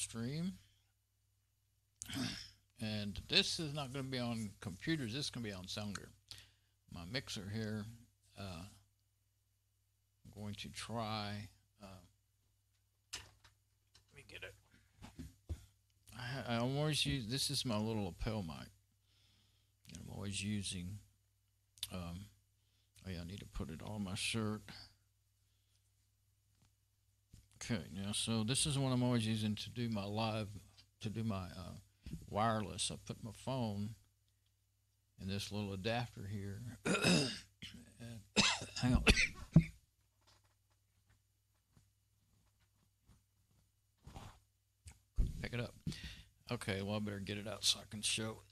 stream. And this is not going to be on computers. This is going to be on Sounder. My mixer here. I'm going to try. Let me get it. I always use. This is my little lapel mic. And I'm always using. Oh yeah, I need to put it on my shirt. Okay, now so this is what I'm always using to do my wireless. I put my phone in this little adapter here. And hang on. Pick it up. Okay, well I better get it out so I can show.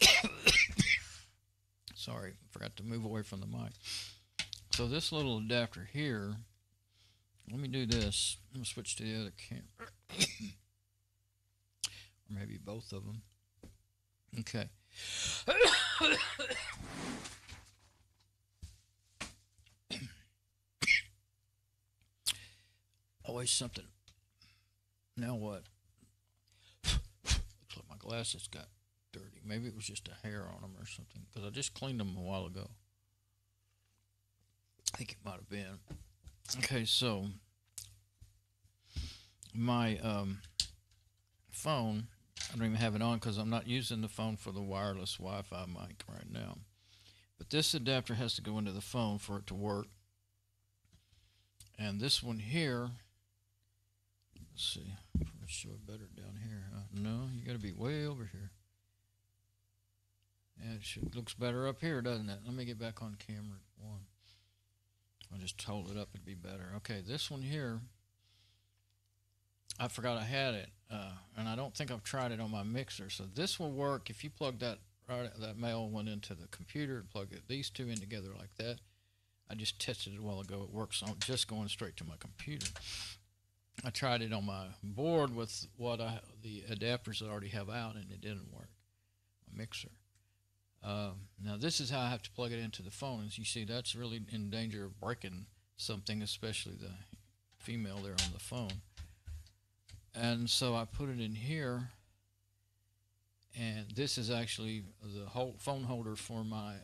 Sorry, forgot to move away from the mic. So this little adapter here, let me do this. I'm going to switch to the other camera. Or maybe both of them. Okay. Always something. Now what? Looks like my glasses got dirty. Maybe it was just a hair on them or something, because I just cleaned them a while ago. I think it might have been. Okay, so my phone, I don't even have it on because I'm not using the phone for the wireless Wi-Fi mic right now. But this adapter has to go into the phone for it to work. And this one here, let's see, let's show it better down here. No, you got to be way over here. And it looks better up here, doesn't it? Let me get back on camera one. I'll just hold it up, it'd be better. Okay, this one here, I forgot I had it, and I don't think I've tried it on my mixer. So this will work if you plug that male one into the computer and plug these two in together like that. I just tested it a while ago. It works. So I'm just going straight to my computer. I tried it on my board with the adapters I already have out, and it didn't work. My mixer. Now this is how I have to plug it into the phone. As you see, that's really in danger of breaking something, especially the female there on the phone. And so I put it in here, and this is actually the whole phone holder for my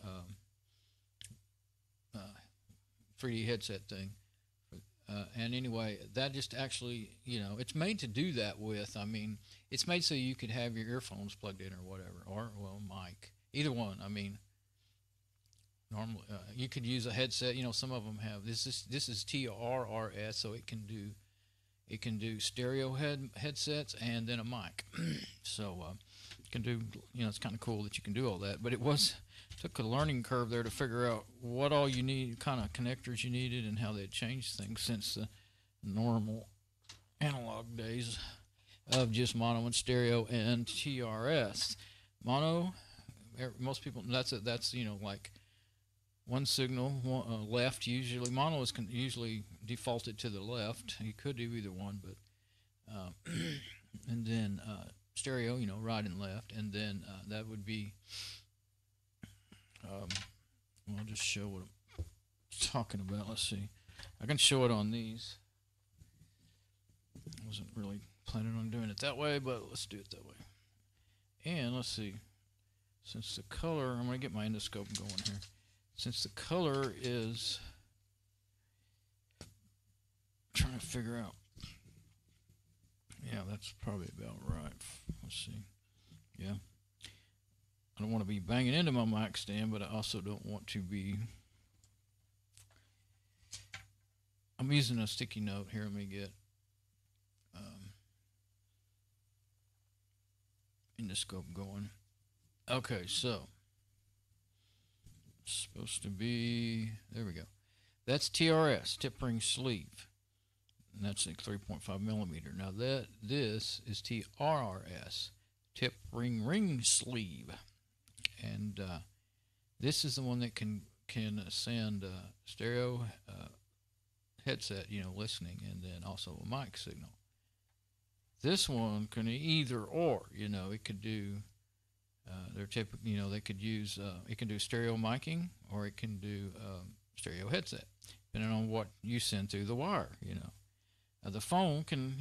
3D headset thing. And anyway, that just actually, it's made to do that with. I mean, it's made so you could have your earphones plugged in or whatever, or, well, mic. Either one. I mean, normally you could use a headset. Some of them have this is TRRS, so it can do stereo headsets and then a mic. So you can do. It's kind of cool that you can do all that. But it took a learning curve there to figure out what all you need, kind of connectors you needed, and how they changed things since the normal analog days of just mono and stereo and TRS. Mono. Most people, that's like one signal, left usually. Mono is usually defaulted to the left. You could do either one, but and then stereo, right and left, and then that would be. I'll just show what I'm talking about. Let's see. I can show it on these. I wasn't really planning on doing it that way, but let's do it that way. And let's see. Since the color, I'm going to get my endoscope going here. Since the color is, trying to figure out. Yeah, that's probably about right. Let's see. Yeah. I don't want to be banging into my mic stand, but I also don't want to be. I'm using a sticky note here. Let me get endoscope going. Okay, so it's supposed to be, there we go. That's TRS, tip ring sleeve. And that's like 3.5 millimeter. Now this is TRRS, tip ring sleeve. And this is the one that can send stereo headset, listening, and then also a mic signal. This one can either or, it could do. They're typically, they could use, it can do stereo miking, or it can do stereo headset, depending on what you send through the wire, The phone can,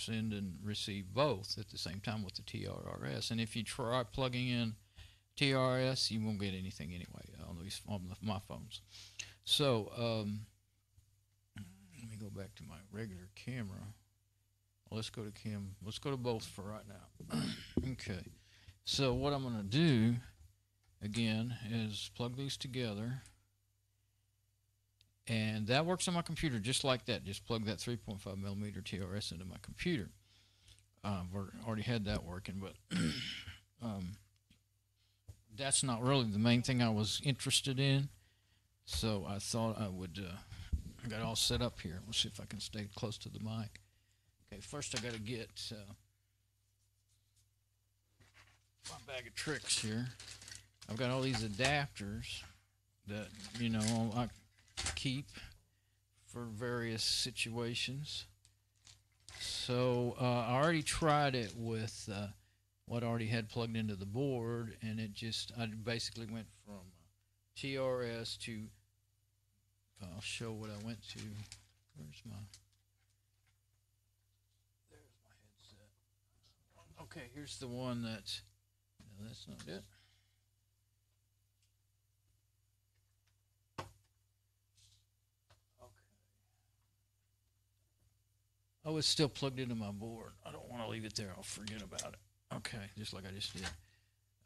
send and receive both at the same time with the TRS. And if you try plugging in TRS, you won't get anything anyway, at least on my phones. So let me go back to my regular camera. Let's go to both for right now. Okay. So what I'm going to do again is plug these together. And that works on my computer just like that. Just plug that 3.5 millimeter TRS into my computer. I've already had that working, but that's not really the main thing I was interested in. So I thought I would, I got it all set up here. Let's see if I can stay close to the mic. Okay, first I got to get my bag of tricks here. I've got all these adapters that, you know, I keep for various situations. So I already tried it with what I already had plugged into the board, and I basically went from TRS to, I'll show what I went to. There's my headset. Okay, here's the one no, that's not it. Oh, it's still plugged into my board. I don't want to leave it there. I'll forget about it. Okay, just like I just did.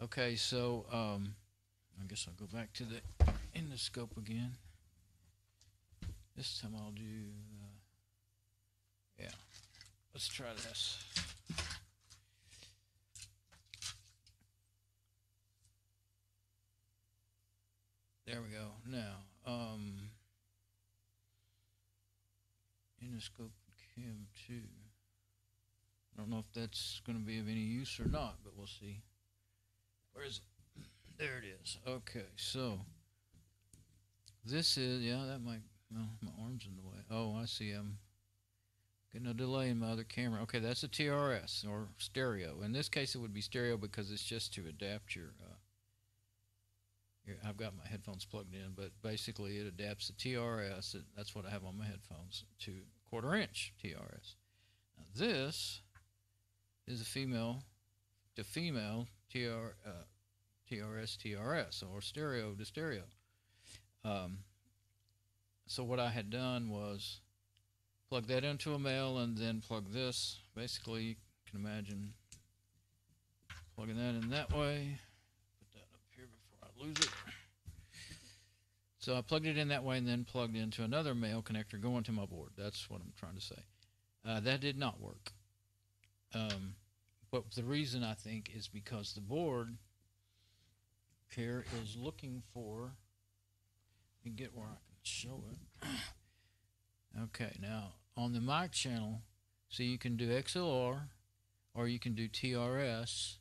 Okay, so I guess I'll go back to the endoscope again. This time I'll do, yeah, let's try this. There we go. Now, endoscope Cam 2. I don't know if that's going to be of any use or not, but we'll see. Where is it? There it is. Okay, so this is, yeah, that might, well, my arm's in the way. Oh, I see. I'm getting a delay in my other camera. Okay, that's a TRS or stereo. In this case, it would be stereo because it's just to adapt your, I've got my headphones plugged in, but basically it adapts the TRS. That's what I have on my headphones to 1/4 inch TRS. Now this is a female to female TRS or stereo to stereo. So what I had done was plug that into a male and then plug this. Basically, you can imagine plugging that in that way. Put that up here before I lose it. So I plugged it in that way and then plugged into another male connector going to my board. That's what I'm trying to say. That did not work. But the reason I think is because the board here is looking for, you get where I can show it. Okay, now on the mic channel, so you can do XLR or you can do TRS,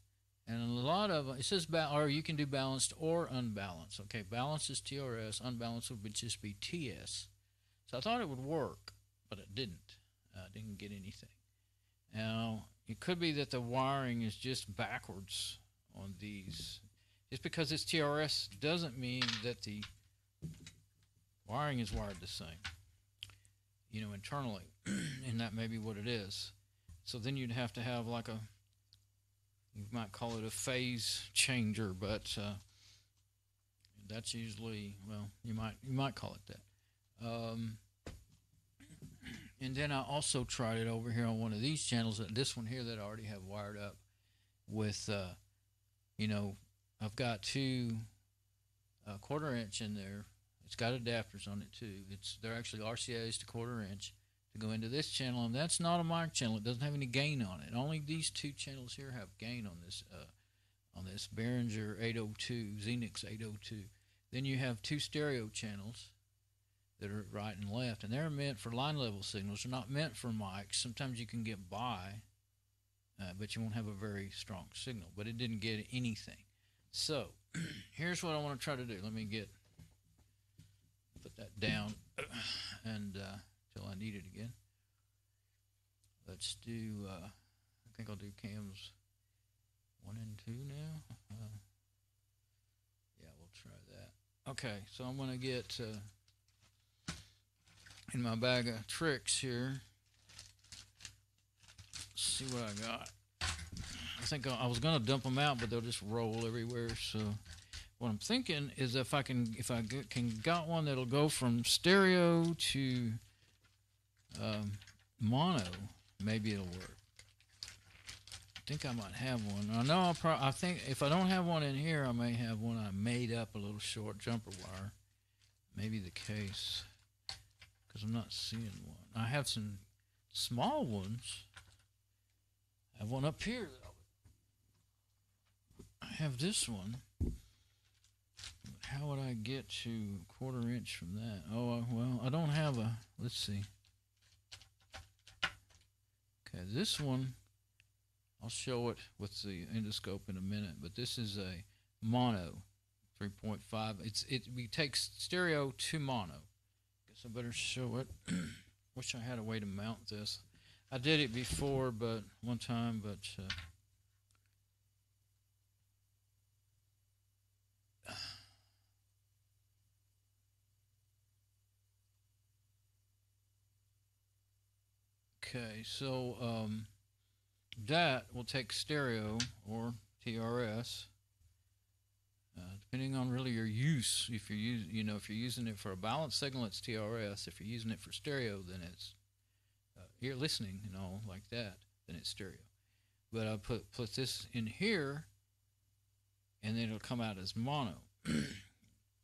and a lot of it says or you can do balanced or unbalanced. Okay, balanced is TRS, unbalanced would just be TS. So I thought it would work, but it didn't. I didn't get anything. Now it could be that the wiring is just backwards on these. Just because it's TRS doesn't mean that the wiring is wired the same, you know, internally, and that may be what it is. So then you'd have to have like a, you might call it a phase changer, but that's usually, well, you might call it that. And then I also tried it over here on one of these channels, this one here that I already have wired up with, you know, I've got two 1/4 inch in there. It's got adapters on it too. They're actually RCAs to 1/4 inch to go into this channel, and that's not a mic channel. It doesn't have any gain on it. Only these two channels here have gain on this Behringer 802, Xenyx 802. Then you have two stereo channels that are right and left, and they're meant for line level signals. They're not meant for mics. Sometimes you can get by, but you won't have a very strong signal. But it didn't get anything. So here's what I want to try to do. Let me put that down and till I need it again. Let's do, I think I'll do cams 1 and 2 now. Yeah, we'll try that. Okay, so I'm going to get in my bag of tricks here. see what I got. I think I was gonna dump them out, but they'll just roll everywhere. So what I'm thinking is if I can got one that'll go from stereo to mono, maybe it'll work. I think I might have one. I know I think if I don't have one in here, I may have one I made up, a little short jumper wire. Maybe the case, because I'm not seeing one. I have some small ones. I have one up here. I have this one. How would I get to 1/4 inch from that? Oh, well, I don't have a, let's see. Okay, this one, I'll show it with the endoscope in a minute, but this is a mono 3.5. We take stereo to mono. Guess I better show it. Wish I had a way to mount this. I did it before, but one time, but okay, so that will take stereo or TRS, depending on really your use. If you're if you're using it for a balanced signal, it's TRS. If you're using it for stereo, then it's ear listening and all like that, then it's stereo. But I put this in here, and then it'll come out as mono.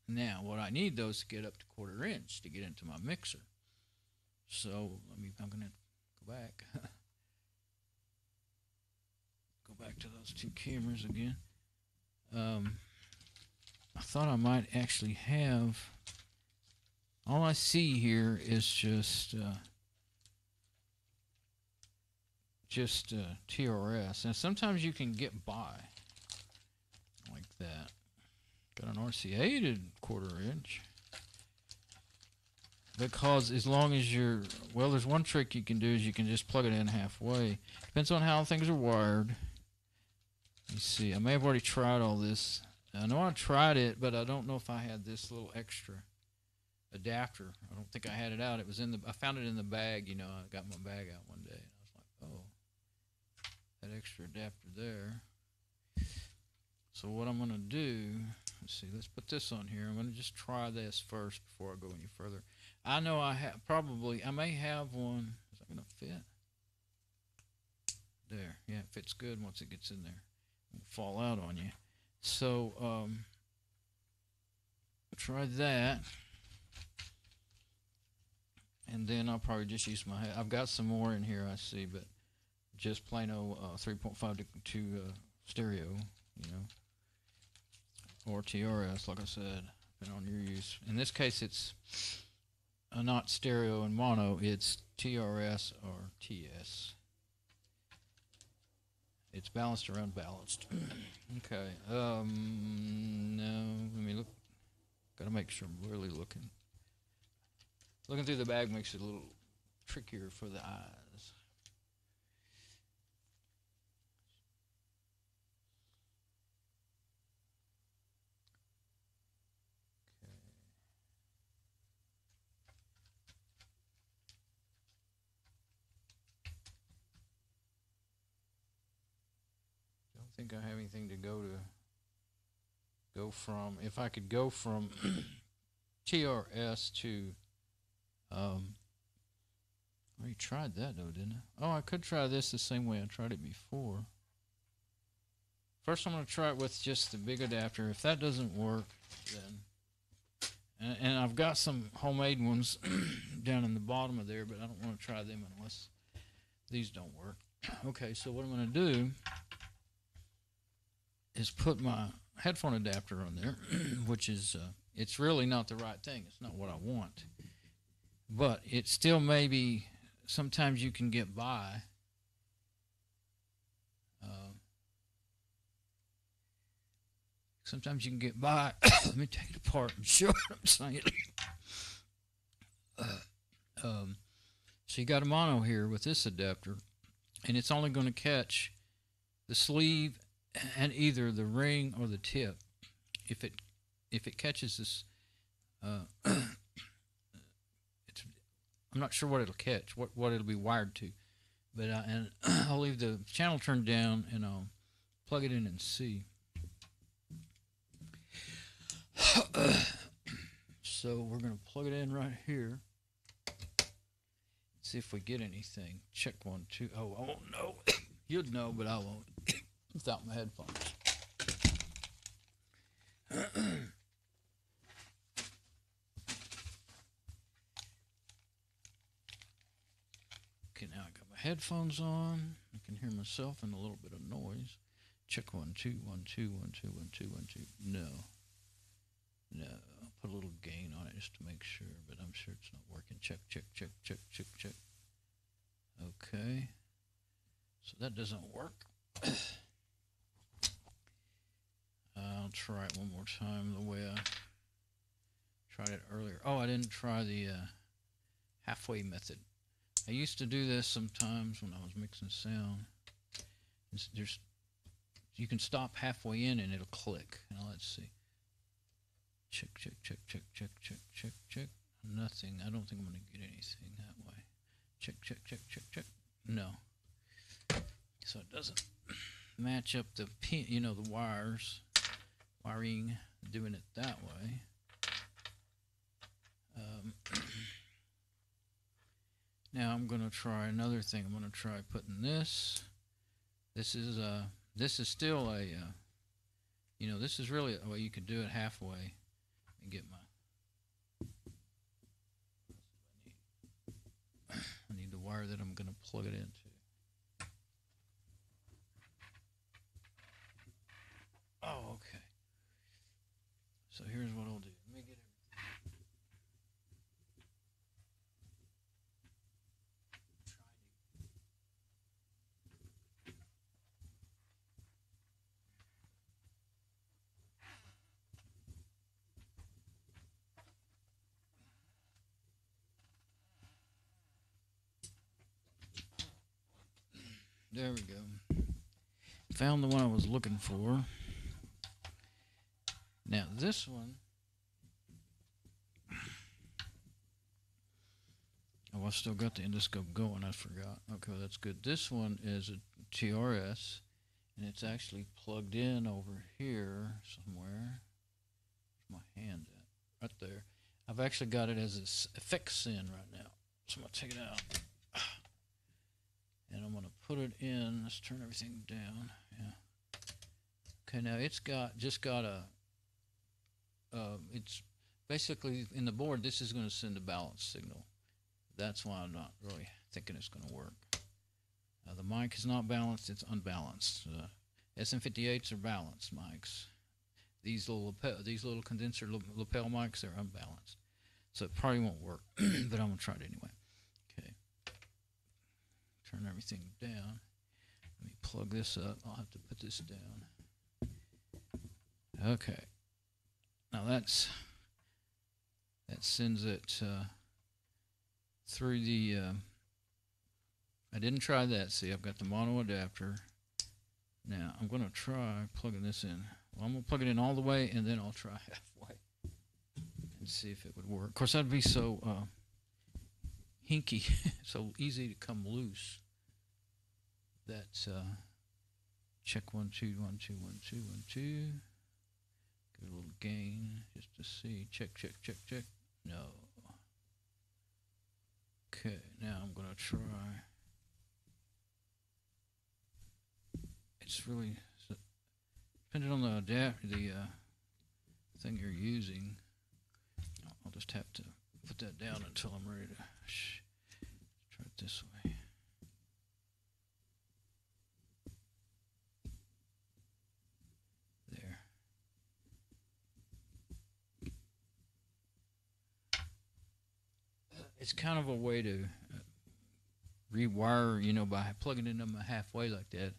Now, what I need those to get up to 1/4 inch to get into my mixer. So I'm gonna go back. Go back to those two cameras again. I thought I might actually have. All I see here is just TRS, and sometimes you can get by like that. Got an RCA-ed 1/4 inch. Because as long as you're, well, there's one trick you can do is you can just plug it in halfway. Depends on how things are wired. You see, I may have already tried all this. I know I tried it, but I don't know if I had this little extra adapter. I don't think I had it out. It was in the, I found it in the bag. I got my bag out one day, and I was like, oh, that extra adapter there. So what I'm going to do, let's see, let's put this on here. I'm going to just try this first before I go any further. I know I may have one. Is that going to fit? There. Yeah, it fits good once it gets in there. It won't fall out on you. So, try that. And then I'll probably just use my, I've got some more in here, I see, but just plain old 3.5 to stereo, or TRS, like I said, depending on your use. In this case, it's not stereo and mono, it's TRS or TS. It's balanced or unbalanced. Okay. No, let me look. Gotta make sure I'm really looking. Looking through the bag makes it a little trickier for the eyes. I think I have anything to go from. If I could go from TRS to I already tried that though, didn't I? Oh, I could try this the same way I tried it before. First I'm going to try it with just the big adapter. If that doesn't work, then and I've got some homemade ones down in the bottom of there, but I don't want to try them unless these don't work. Okay, so what I'm going to do is put my headphone adapter on there, which is, it's really not the right thing. It's not what I want. But it still maybe, sometimes you can get by. Sometimes you can get by. Let me take it apart and show what I'm saying. So you got a mono here with this adapter, and it's only going to catch the sleeve and either the ring or the tip. If it catches this, I'm not sure what it'll catch, what it'll be wired to, But and I'll leave the channel turned down and I'll plug it in and see. So we're going to plug it in right here. See if we get anything. Check 1, 2. Oh, I won't know. You'd know, but I won't without my headphones. Okay, now I got my headphones on. I can hear myself and a little bit of noise. Check 1, 2, 1, 2, 1, 2, 1, 2, 1, 2. No. No. I'll put a little gain on it just to make sure, but I'm sure it's not working. Check, check, check, check, check, check. Okay. So that doesn't work. I'll try it one more time the way I tried it earlier. Oh, I didn't try the halfway method. I used to do this sometimes when I was mixing sound. You can stop halfway in and it'll click. Now let's see. Check, check, check, check, check, check, check, check. Nothing. I don't think I'm going to get anything that way. Check, check, check, check, check. No. So it doesn't match up the pin, the wiring, doing it that way. Now I'm going to try another thing. I'm going to try putting this. This is still a, this is really a way you could do it halfway and get my. I need the wire that I'm going to plug it into. Oh, okay. So here's what I'll do. Let me get everything. There we go. Found the one I was looking for. Now this one, oh, I still got the endoscope going. I forgot. Okay, that's good. This one is a TRS, and it's actually plugged in over here somewhere. Where's my hand at? Right there. I've actually got it as an effects sin right now, so I'm gonna take it out. And I'm going to put it in. Let's turn everything down. Yeah. Okay, now it's just got a, it's basically in the board, this is going to send a balance signal. That's why I'm not really thinking it's going to work. The mic is not balanced, it's unbalanced. SM58s are balanced mics. These little condenser lapel mics are unbalanced. So it probably won't work, but I'm going to try it anyway. Turn everything down. Let me plug this up. I'll have to put this down. Okay. Now that sends it through the. I didn't try that. See, I've got the mono adapter. Now I'm going to try plugging this in. Well, I'm going to plug it in all the way, and then I'll try halfway and see if it would work. Of course, that'd be so hinky, so easy to come loose. That's check 1, 2, 1, 2, 1, 2, 1, 2. Give it a little gain just to see. Check, check, check, check. No. Okay, now I'm gonna try. It's really depending on the thing you're using. I'll just have to put that down until I'm ready to try it this way. There. It's kind of a way to rewire, you know, by plugging in them halfway like that.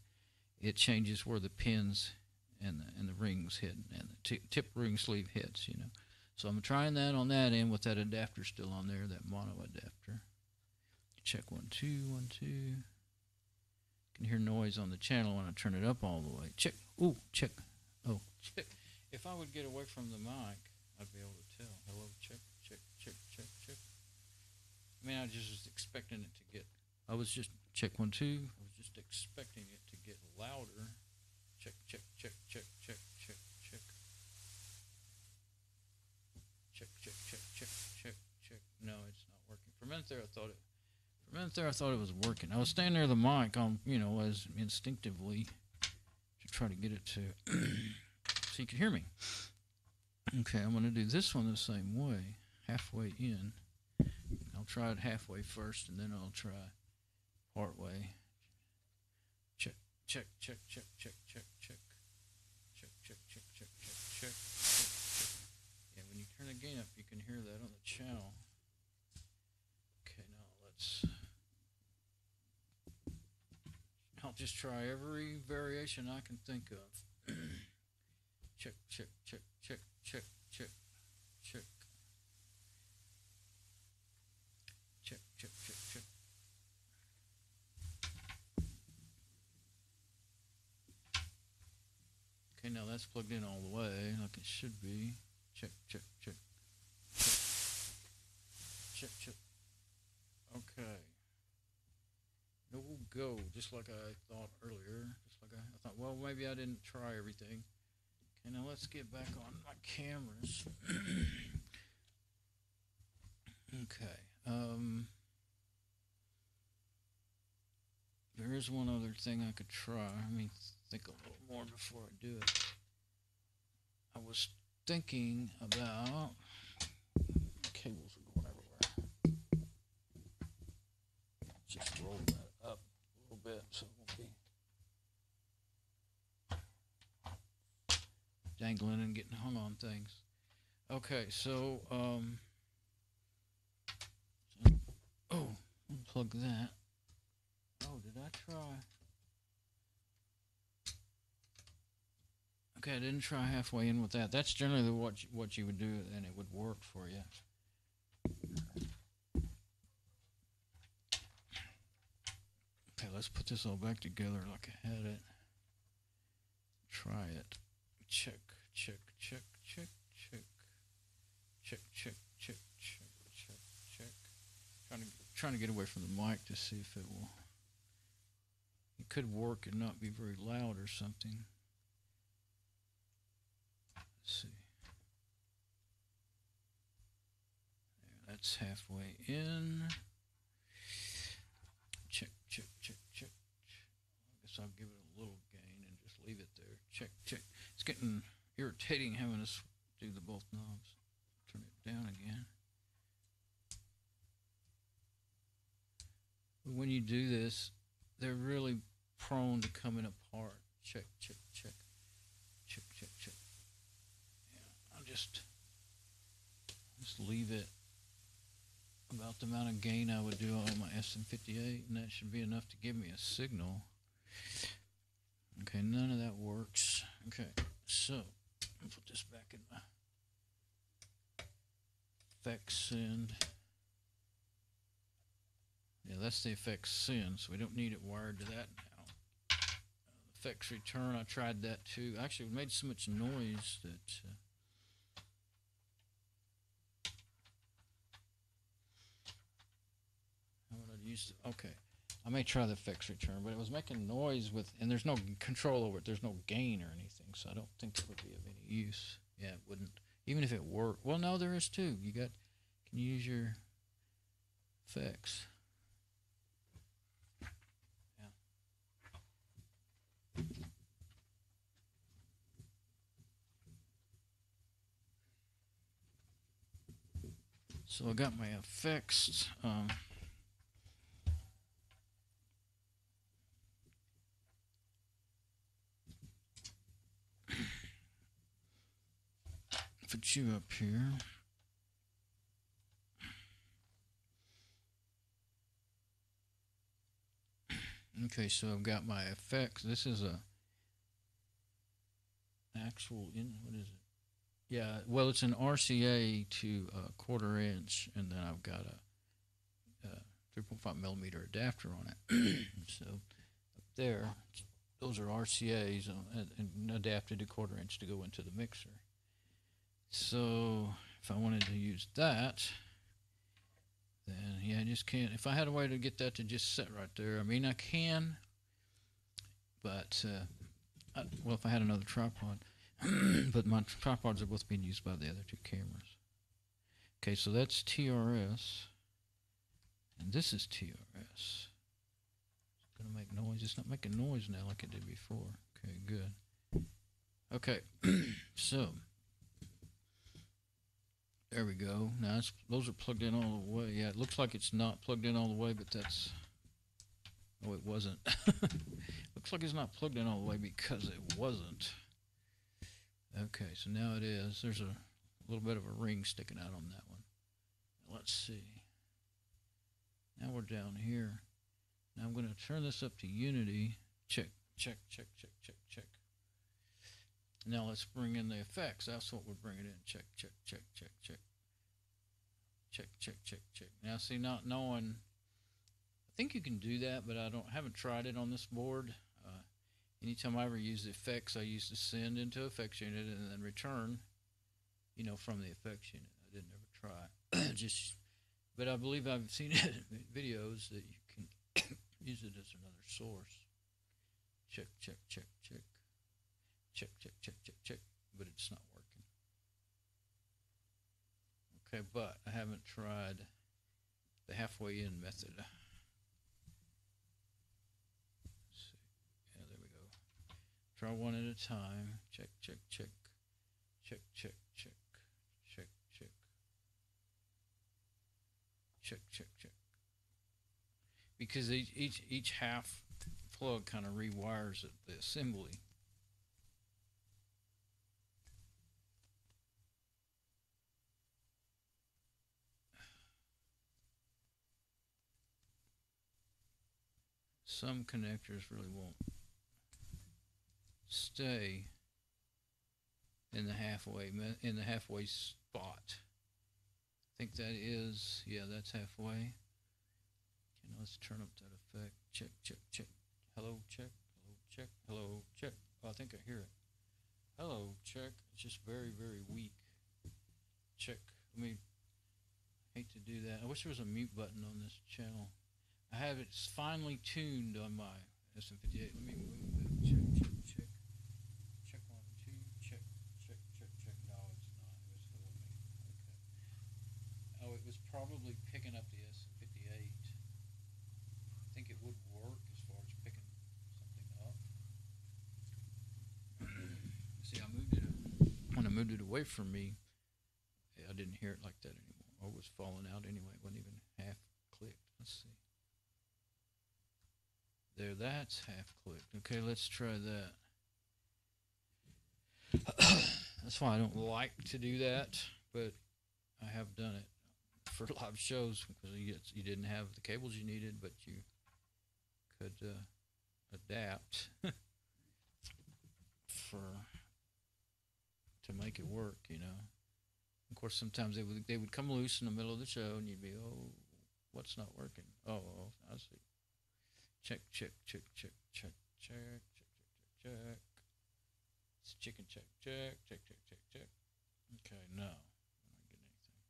It changes where the pins and the rings hit and the tip ring sleeve hits, you know. So I'm trying that on that end with that adapter still on there, that mono adapter. Check 1, 2, 1, 2. You can hear noise on the channel when I turn it up all the way. Check. Ooh, check. Oh, check. If I would get away from the mic, I'd be able to tell. Hello, check, check, check, check, check. I mean, I just was expecting it to get I was just, check 1 2. I was just expecting it to get louder. Check, check, check, check, check, check, check. Check, check, check, check, check, check. No, it's not working. For a minute there, I thought it was working. I was standing near the mic on, as instinctively to try to get it to so you could hear me. Okay, I'm going to do this one the same way, halfway in. I'll try it halfway first, and then I'll try part way. Check, check, check, check, check, check, check. Check, check, check, check, check, check, check. Yeah, when you turn the gain up, you can hear that on the channel. Okay, now I'll just try every variation I can think of. Check, check, check, check, check, check, check. Check, check, check, check. Okay, now that's plugged in all the way, like it should be. Check, check, check. Check, check. Okay. No go, just like I thought earlier. Just like I thought, well, maybe I didn't try everything. Okay, now let's get back on my cameras. Okay. There is one other thing I could try. Let me think a little more before I do it. I was thinking about cables are going everywhere. Just roll that up a little bit so it won't be dangling and getting hung on things. Okay, so unplug that. Oh, did I try? Okay, I didn't try halfway in with that. That's generally what you would do, and it would work for you. Okay, let's put this all back together like I had it. Try it. Check, check, check, check, check. Check, check, check, check, check, check. Trying to get away from the mic to see if it will. It could work and not be very loud or something. Let's see. There, that's halfway in. Check, check, check, check. I guess I'll give it a little gain and just leave it there. Check, check. It's getting irritating having us do the both knobs. Turn it down again. But when you do this, they're really prone to coming apart. Check, check, check. Check, check, check. Yeah, I'll just leave it about the amount of gain I would do on my SM58, and that should be enough to give me a signal. Okay, none of that works. Okay, so I'll put this back in my effects send. Yeah, that's the effects send, so we don't need it wired to that now. Effects return, I tried that too. Actually, it made so much noise that how would I use it? Okay, I may try the effects return, but it was making noise with, and there's no control over it. There's no gain or anything, so I don't think it would be of any use. Yeah, it wouldn't. Even if it worked. Well, no, there is too. Can you use your effects? So I got my effects. Put you up here. Okay, so I've got my effects. This is a actual what is it? Yeah, well, it's an RCA to a 1/4 inch, and then I've got a 3.5 millimeter adapter on it. So up there, those are RCAs and adapted to 1/4 inch to go into the mixer. So if I wanted to use that, then yeah, I just can't. If I had a way to get that to just sit right there, I mean, I can, but well, if I had another tripod, but my tripods are both being used by the other two cameras. Okay, so that's TRS, and this is TRS. It's gonna make noise. It's not making noise now like it did before. Okay, good. Okay, so there we go. Now those are plugged in all the way. Yeah, it looks like it's not plugged in all the way, but that's... Oh, it wasn't. Looks like it's not plugged in all the way because it wasn't. Okay, so now it is. There's a little bit of a ring sticking out on that one. Let's see. Now we're down here. Now I'm going to turn this up to Unity. Check, check, check, check, check, check. Now let's bring in the effects. That's what we're bringing in. Check, check, check, check, check. Check, check, check, check. Now see, not knowing... I think you can do that, but I haven't tried it on this board. Anytime I ever use the effects, I used to send into effects unit and then return, you know, from the effects unit. I didn't ever try. But I believe I've seen it in videos that you can use it as another source. Check, check, check, check. Check, check, check, check, check. But it's not working. Okay, but I haven't tried the halfway in method. Try one at a time. Check, check, check. Check, check, check. Check, check. Check, check, check. Because each half plug kind of rewires the assembly. Some connectors really won't stay in the halfway spot. I think that is, yeah, that's halfway. Okay, let's turn up that effect. Check, check, check. Hello, check. Hello, check. Hello, check. Oh, I think I hear it. Hello, check. It's just very, very weak. Check. I mean, hate to do that. I wish there was a mute button on this channel. I have it finely tuned on my SM58. Let me move it. Check, check, check. Check 1, 2. Check, check, check, check. No, it's not. It was fooling me. Okay. Oh, it was probably picking up the SM58. I think it would work as far as picking something up. See, when I moved it away from me, I didn't hear it like that anymore. Or it was falling out anyway. It wasn't even half clicked. Let's see. There, that's half clicked. Okay, let's try that. That's why I don't like to do that, but I have done it for live shows because you didn't have the cables you needed, but you could adapt to make it work, you know. Of course, sometimes they would come loose in the middle of the show, and you'd be, oh, what's not working? Oh, I see. Check, check, check, check, check, check, check, check, check, check. It's chicken check, check, check, check, check, check. Okay, no, I'm not getting anything.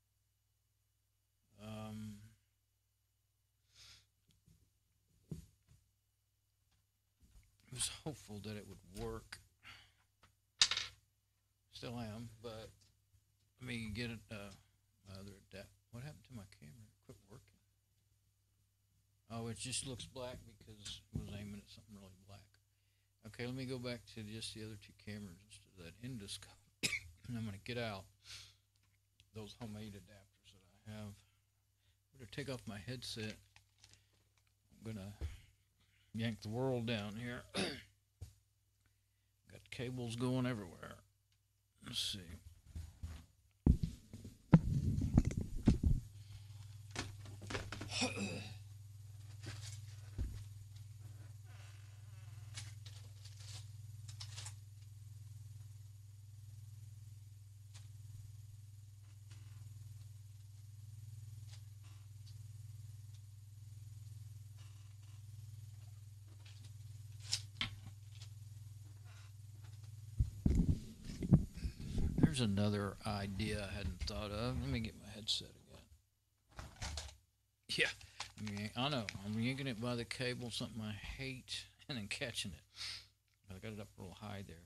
I was hopeful that it would work. Still am, but let me get it. Other adapt. What happened to my camera? It quit working. Oh, it just looks black because it was aiming at something really black. Okay, let me go back to just the other two cameras instead of that endoscope. And I'm going to get out those homemade adapters that I have. I'm going to take off my headset. I'm going to yank the world down here. Got cables going everywhere. Let's see. There's another idea I hadn't thought of. Let me get my headset again. Yeah, I know. I'm yanking it by the cable, something I hate, and then catching it. But I got it up real high there.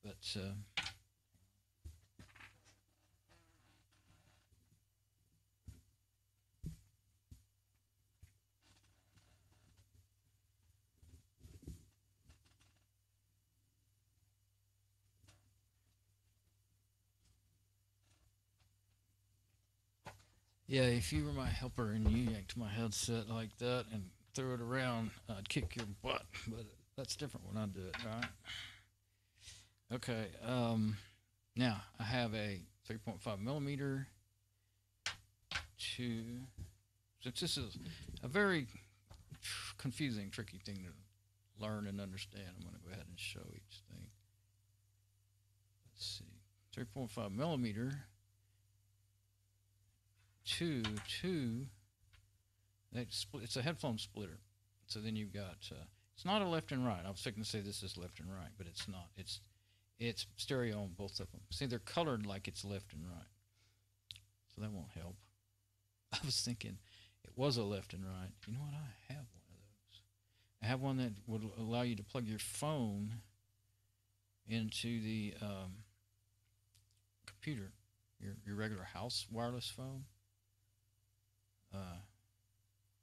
But yeah, if you were my helper and you yanked my headset like that and threw it around, I'd kick your butt. But that's different when I do it, right? Okay. Now I have a 3.5 millimeter to. Since this is a very confusing, tricky thing to learn and understand, I'm going to go ahead and show each thing. Let's see, 3.5 millimeter to it's a headphone splitter. So then you've got it's not a left and right. I was thinking to say this is left and right, but it's not. It's stereo on both of them. See, they're colored like it's left and right, so that won't help. I was thinking it was a left and right. You know what? I have one of those. I have one that would allow you to plug your phone into the computer, your regular house wireless phone.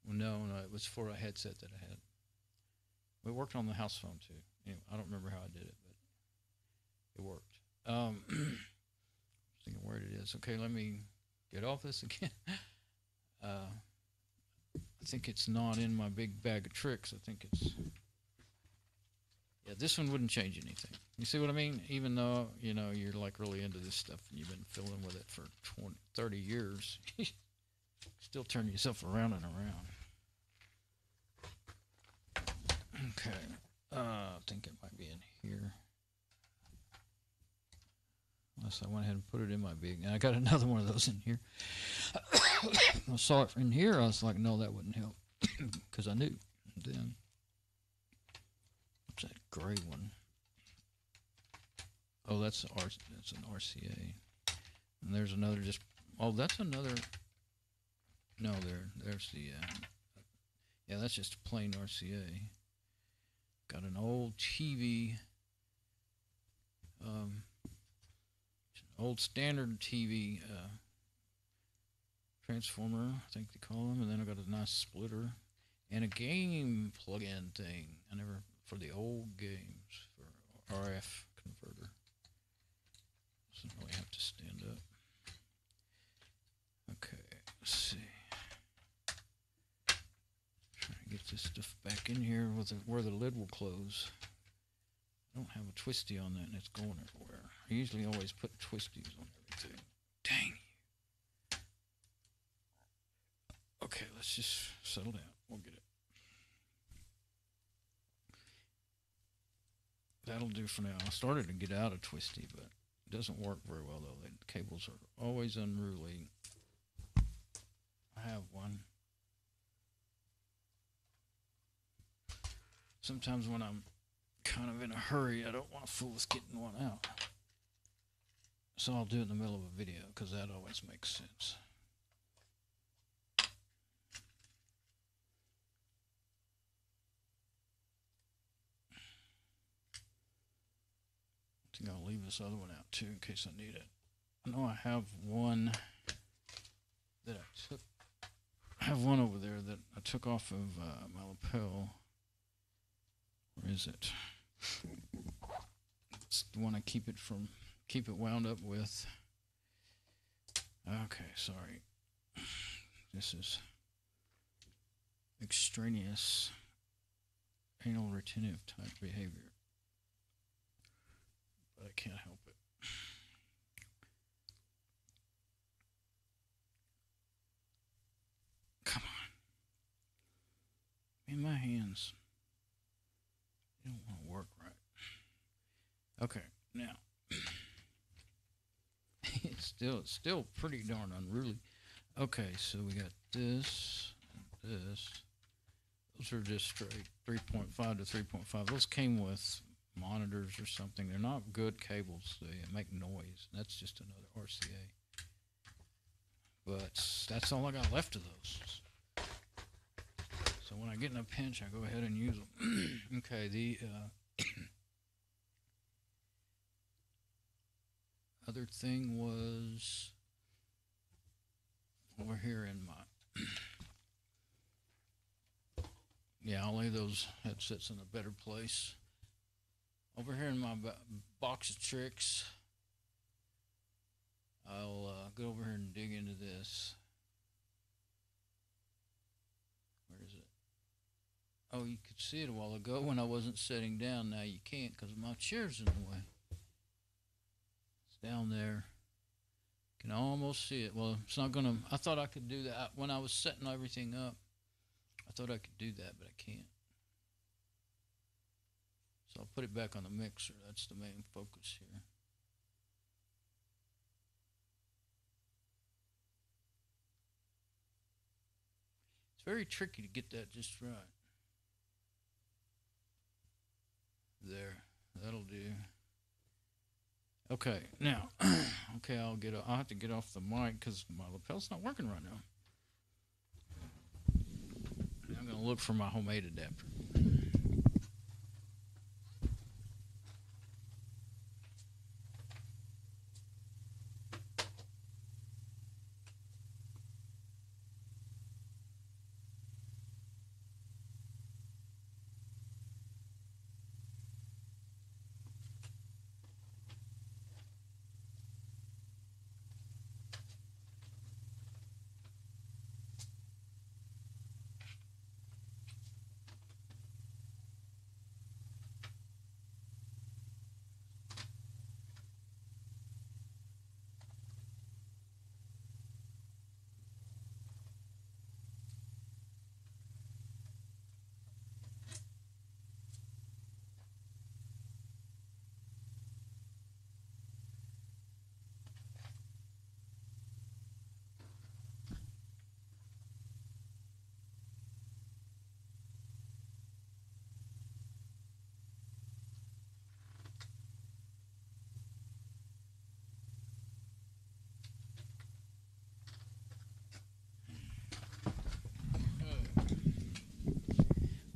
Well, no, it was for a headset that I had. It worked on the house phone too. Anyway, I don't remember how I did it, but it worked. Thinking where it is. Okay, let me get off this again. I think it's not in my big bag of tricks. I think it's... Yeah, this one wouldn't change anything. You see what I mean? Even though, you know, you're like really into this stuff and you've been fiddling with it for 20, 30 years, still turn yourself around and around. Okay, I think it might be in here. Unless I went ahead and put it in my big. And I got another one of those in here. I saw it in here. I was like, no, that wouldn't help, because I knew. And then, what's that gray one? Oh, that's an RCA. And there's another just. Oh, that's another. No, there's the. Yeah, that's just a plain RCA. Got an old TV. Old standard TV transformer, I think they call them, and then I got a nice splitter and a game plug-in thing. For the old games for RF converter. Doesn't really have to stand up. Okay, let's see. Trying to get this stuff back in here with where the lid will close. I don't have a twisty on that, and it's going everywhere. I usually always put twisties on everything. Dang you. Okay, let's just settle down. We'll get it. That'll do for now. I started to get out of twisty, but it doesn't work very well, though. The cables are always unruly. I have one. Sometimes when I'm kind of in a hurry, I don't want to fool with getting one out. So I'll do it in the middle of a video, because that always makes sense. I think I'll leave this other one out too in case I need it. I know I have one that I have one over there that I took off of my lapel. Where is it? It's the one I keep it wound up with. Okay, sorry. This is extraneous anal retentive type behavior. But I can't help it. Come on. In my hands. They don't want to work right. Okay, now. It's still pretty darn unruly. Okay, so we got this and this. Those are just straight 3.5 to 3.5. Those came with monitors or something. They're not good cables. They make noise. That's just another RCA. But that's all I got left of those. So when I get in a pinch, I go ahead and use them. Okay, the other thing was over here in my yeah, I'll lay those headsets in a better place. Over here in my box of tricks, I'll go over here and dig into this. Where is it? Oh, you could see it a while ago when I wasn't sitting down. Now you can't because my chair's in the way. It's down there. You can almost see it. Well, it's not going to... I thought I could do that. When I was setting everything up, I thought I could do that, but I can't. So I'll put it back on the mixer. That's the main focus here. It's very tricky to get that just right. There, that'll do. Okay, now, okay, I'll have to get off the mic because my lapel's not working right now. I'm going to look for my homemade adapter.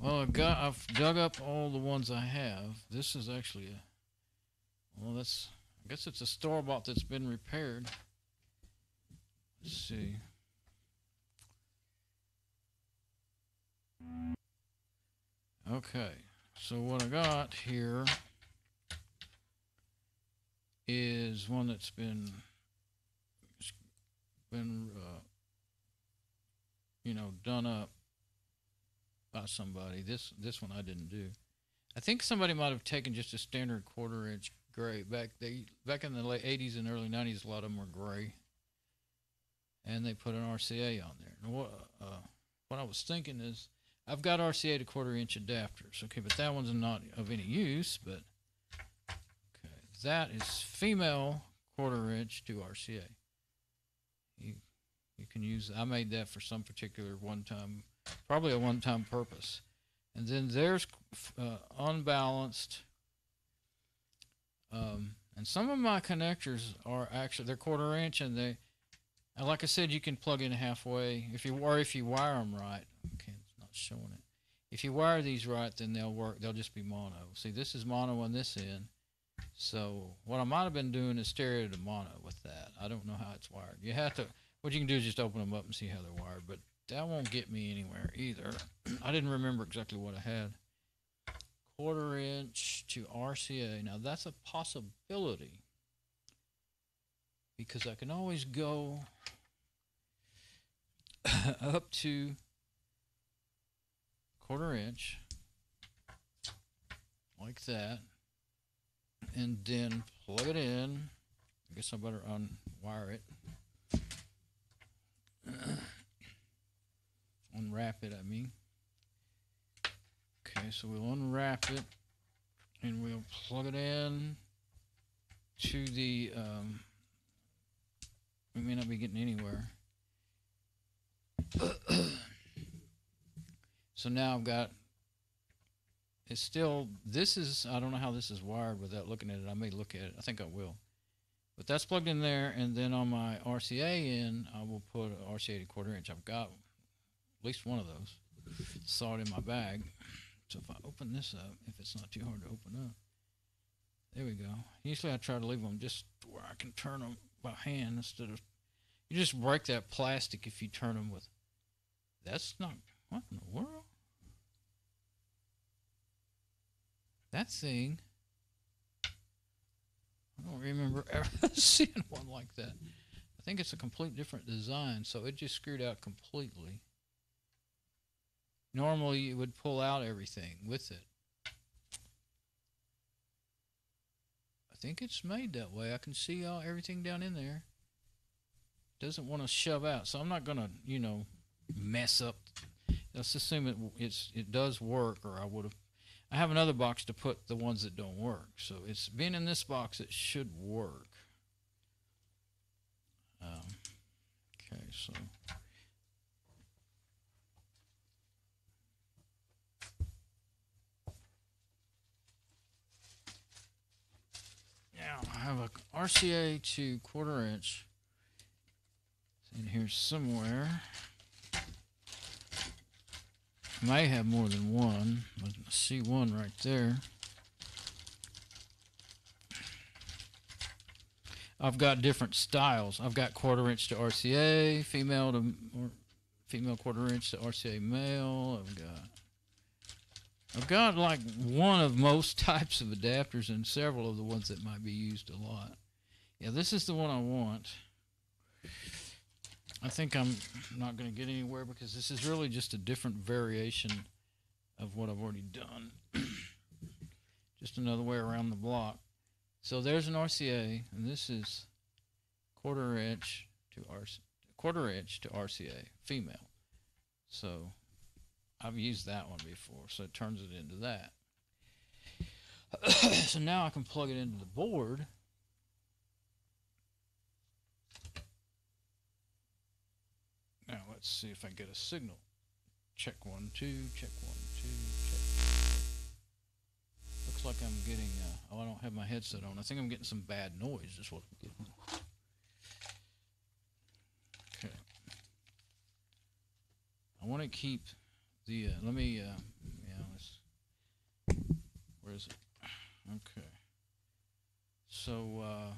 Well, I've dug up all the ones I have. This is actually I guess it's a store-bought that's been repaired. Let's see. Okay, so what I got here is one that's been done up by somebody. This one I didn't do. I think somebody might have taken just a standard 1/4 inch gray. Back in the late 80s and early 90s, a lot of them were gray, and they put an RCA on there. And what I was thinking is, I've got RCA to 1/4 inch adapters. Okay, but that one's not of any use. But okay, that is female 1/4 inch to RCA. You can use. I made that for some particular one-time. Probably a one-time purpose. And then there's unbalanced. And some of my connectors are actually, they're 1/4 inch, and like I said, you can plug in halfway if you wire them right. Okay, it's not showing it. If you wire these right, then they'll work. They'll just be mono. See, this is mono on this end. So what I might have been doing is stereo to mono with that. I don't know how it's wired. You have to. What you can do is just open them up and see how they're wired, but that won't get me anywhere either. I didn't remember exactly what I had. 1/4 inch to RCA. Now that's a possibility because I can always go up to 1/4 inch like that, and then plug it in. I guess I better unwire it. Unwrap it, I mean. Okay, so we'll unwrap it and we'll plug it in to the we may not be getting anywhere. So now I've got, it's still, this is, I don't know how this is wired without looking at it. I may look at it. I think I will. But that's plugged in there, and then on my RCA end, I will put an RCA to 1/4 inch. I've got at least one of those. saw it in my bag. So if I open this up, if it's not too hard to open up, there we go. Usually I try to leave them just where I can turn them by hand instead of, you just break that plastic if you turn them with, that's not, what in the world? That thing, I don't remember ever seeing one like that. I think it's a complete different design, so it just screwed out completely. Normally you would pull out everything with it. I think it's made that way. I can see everything down in there. Doesn't want to shove out, so I'm not gonna, you know, mess up. Let's assume it does work, or I would have. I have another box to put the ones that don't work. So it's being in this box, it should work. Okay, so now I have a RCA to 1/4 inch in here somewhere. May have more than one. I see one right there. I've got different styles. I've got 1/4 inch to RCA, female 1/4 inch to RCA male. I've got like one of most types of adapters and several of the ones that might be used a lot. Yeah, this is the one I want. I think I'm not going to get anywhere because this is really just a different variation of what I've already done. Just another way around the block. So there's an RCA, and this is 1/4 inch to RCA, female. So I've used that one before, so it turns it into that. So now I can plug it into the board. Now let's see if I get a signal. Check 1, 2, check 1, 2, check. Looks like I'm getting, oh, I don't have my headset on. I think I'm getting some bad noise is what I'm getting. Okay. I want to keep the, let me, yeah, where is it? Okay. So,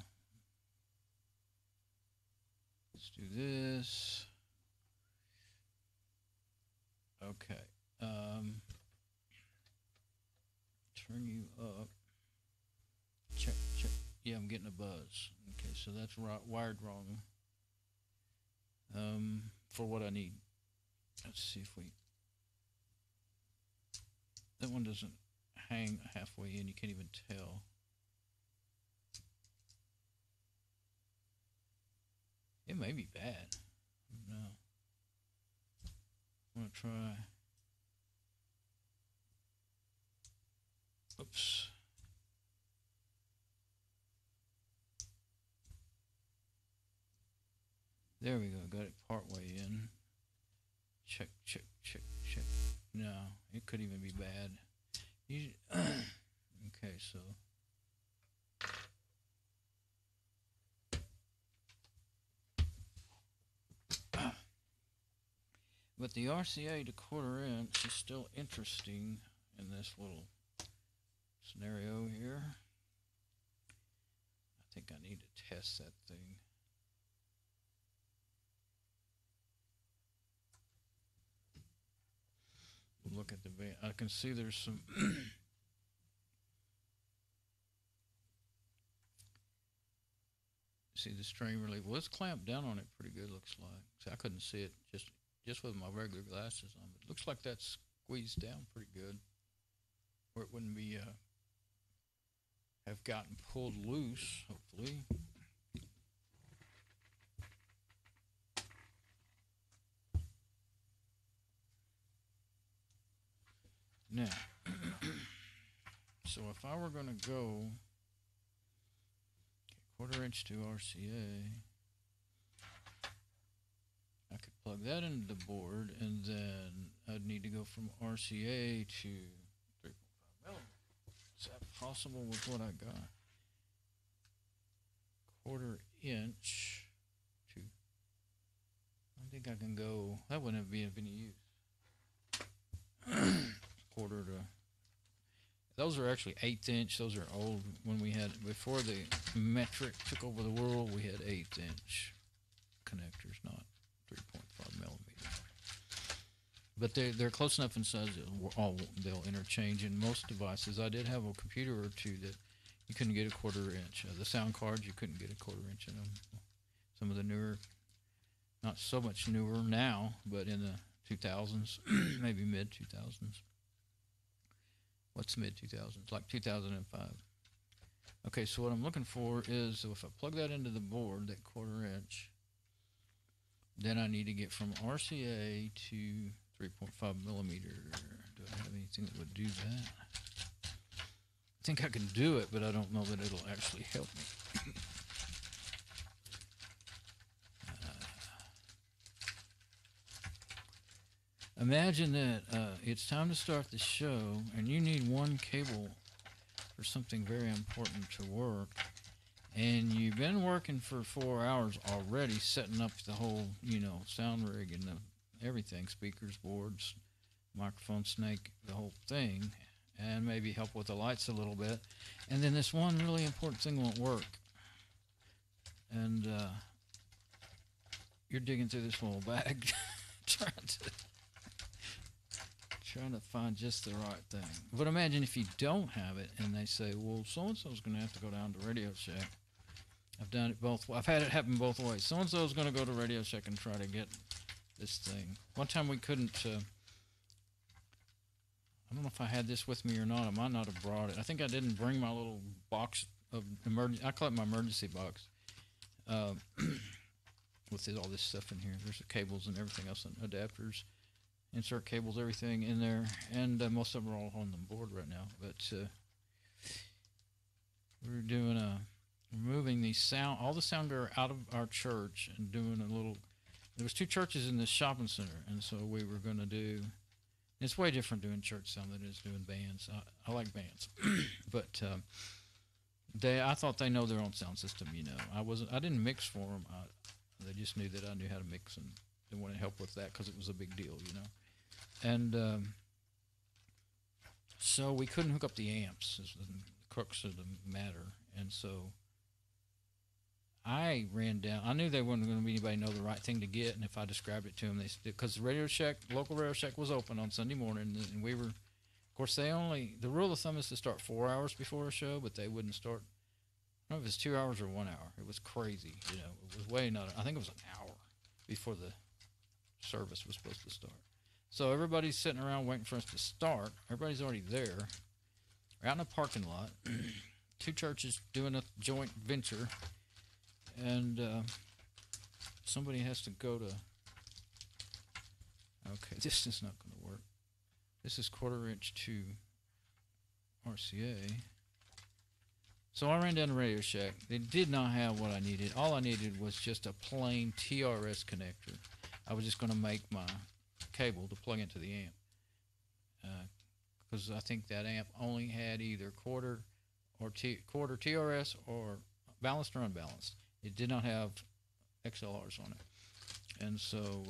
let's do this. Okay. Turn you up. Check. Yeah, I'm getting a buzz. Okay, so that's wired wrong. For what I need. Let's see if we. That one doesn't hang halfway in. You can't even tell. It may be bad. No. I'm going to try. Oops. There we go. Got it part way in. Check. No, it could even be bad. Okay, so. But the RCA to 1/4 inch is still interesting in this little scenario here. I think I need to test that thing. Look at the band. I can see there's some see the string relief. Well, it's clamped down on it pretty good, looks like. See, I couldn't see it just with my regular glasses on, but it looks like that's squeezed down pretty good, where it wouldn't be have gotten pulled loose, hopefully. Now, so if I were going to go 1/4 inch to RCA, I could plug that into the board, and then I'd need to go from RCA to 3.5 millimeters. Is that possible with what I got? 1/4 inch to, I think I can go, that wouldn't be of any use. quarter to. Those are actually 1/8 inch. Those are old. When we had before the metric took over the world, we had 1/8 inch connectors, not 3.5 millimeter. But they're close enough in size they'll interchange in most devices. I did have a computer or two that you couldn't get a 1/4 inch. The sound cards, you couldn't get a 1/4 inch in them. Some of the newer, not so much newer now, but in the 2000s, maybe mid 2000s. What's mid 2000s? Like 2005. Okay, so what I'm looking for is if I plug that into the board, that 1/4 inch, then I need to get from RCA to 3.5 millimeter. Do I have anything that would do that? I think I can do it, but I don't know that it'll actually help me. Imagine that it's time to start the show, and you need one cable for something very important to work, and you've been working for 4 hours already, setting up the whole, sound rig and everything, speakers, boards, microphone snake, the whole thing, and maybe help with the lights a little bit, and then this one really important thing won't work, and you're digging through this little bag trying to find just the right thing. But imagine if you don't have it and they say, well, so-and-so's going to have to go down to Radio Shack. I've done it both. I've had it happen both ways. So-and-so's going to go to Radio Shack and try to get this thing. One time we couldn't, I don't know if I had this with me or not. I might not have brought it. I think I didn't bring my little box of emergency. I call it my emergency box with all this stuff in here. There's the cables and everything else and adapters. Insert cables, everything in there, and most of them are all on the board right now. But we're doing removing the sound, all the sound gear out of our church, and doing a little. There was 2 churches in this shopping center, and so we were going to do. It's way different doing church sound than it is doing bands. I like bands, but I thought they know their own sound system. I didn't mix for them. They just knew that I knew how to mix, and they wanted help with that because it was a big deal, And so we couldn't hook up the amps, is the crux of the matter. And so I ran down. I knew there wasn't going to be anybody know the right thing to get, and if I described it to them, because the Radio Shack, local Radio Shack, was open on Sunday morning, and we were, of course, the rule of thumb is to start 4 hours before a show, but they wouldn't start. I don't know if it was 2 hours or 1 hour. It was crazy, It was way not. I think it was an hour before the service was supposed to start. So everybody's sitting around waiting for us to start. Everybody's already there. We're out in a parking lot. 2 churches doing a joint venture. And somebody has to go to... Okay, this is not going to work. This is 1/4 inch to RCA. So I ran down to Radio Shack. They did not have what I needed. All I needed was just a plain TRS connector. I was just going to make my cable to plug into the amp. Because I think that amp only had either quarter TRS or balanced or unbalanced. It did not have XLRs on it. And so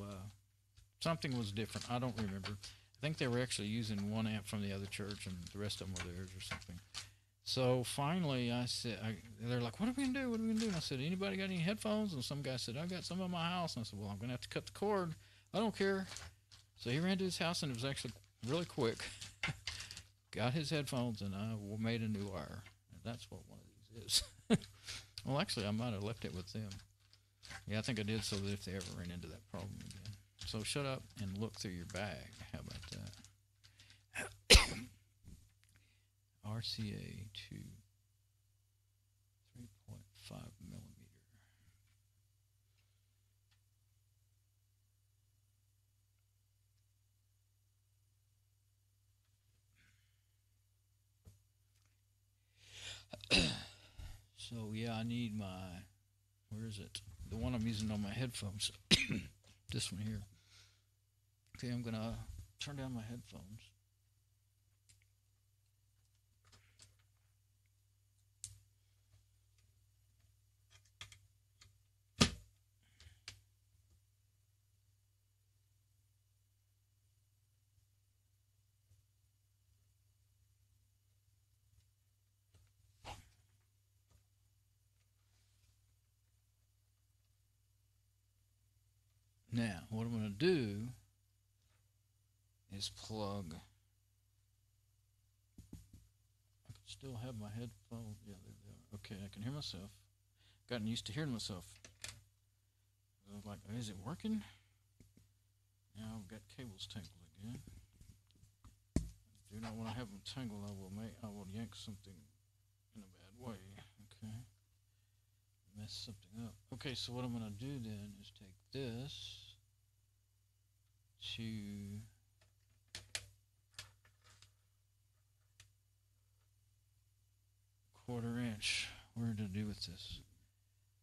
something was different. I don't remember. I think they were actually using one amp from the other church and the rest of them were theirs or something. So finally I said, they're like, what are we going to do? What are we going to do? And I said, anybody got any headphones? And some guy said, I got some in my house. And I said, well, I'm going to have to cut the cord. I don't care. So he ran to his house, and it was actually really quick. Got his headphones, and I made a new wire. And that's what one of these is. Well, actually, I might have left it with them. Yeah, I think I did, so that if they ever ran into that problem again. So shut up and look through your bag. How about that? RCA to 3.5 millimeter. So yeah, I need my, where is it? The one I'm using on my headphones. This one here. Okay, I'm gonna turn down my headphones. Now, what I'm going to do is plug. I can still have my headphones. Yeah, there they are. Okay, I can hear myself. Gotten used to hearing myself. I was like, is it working? Now I've got cables tangled again. Do not want to have them tangled. I will yank something in a bad way. Okay. Mess something up. Okay, so what I'm going to do then is take this to 1/4 inch. What to do with this?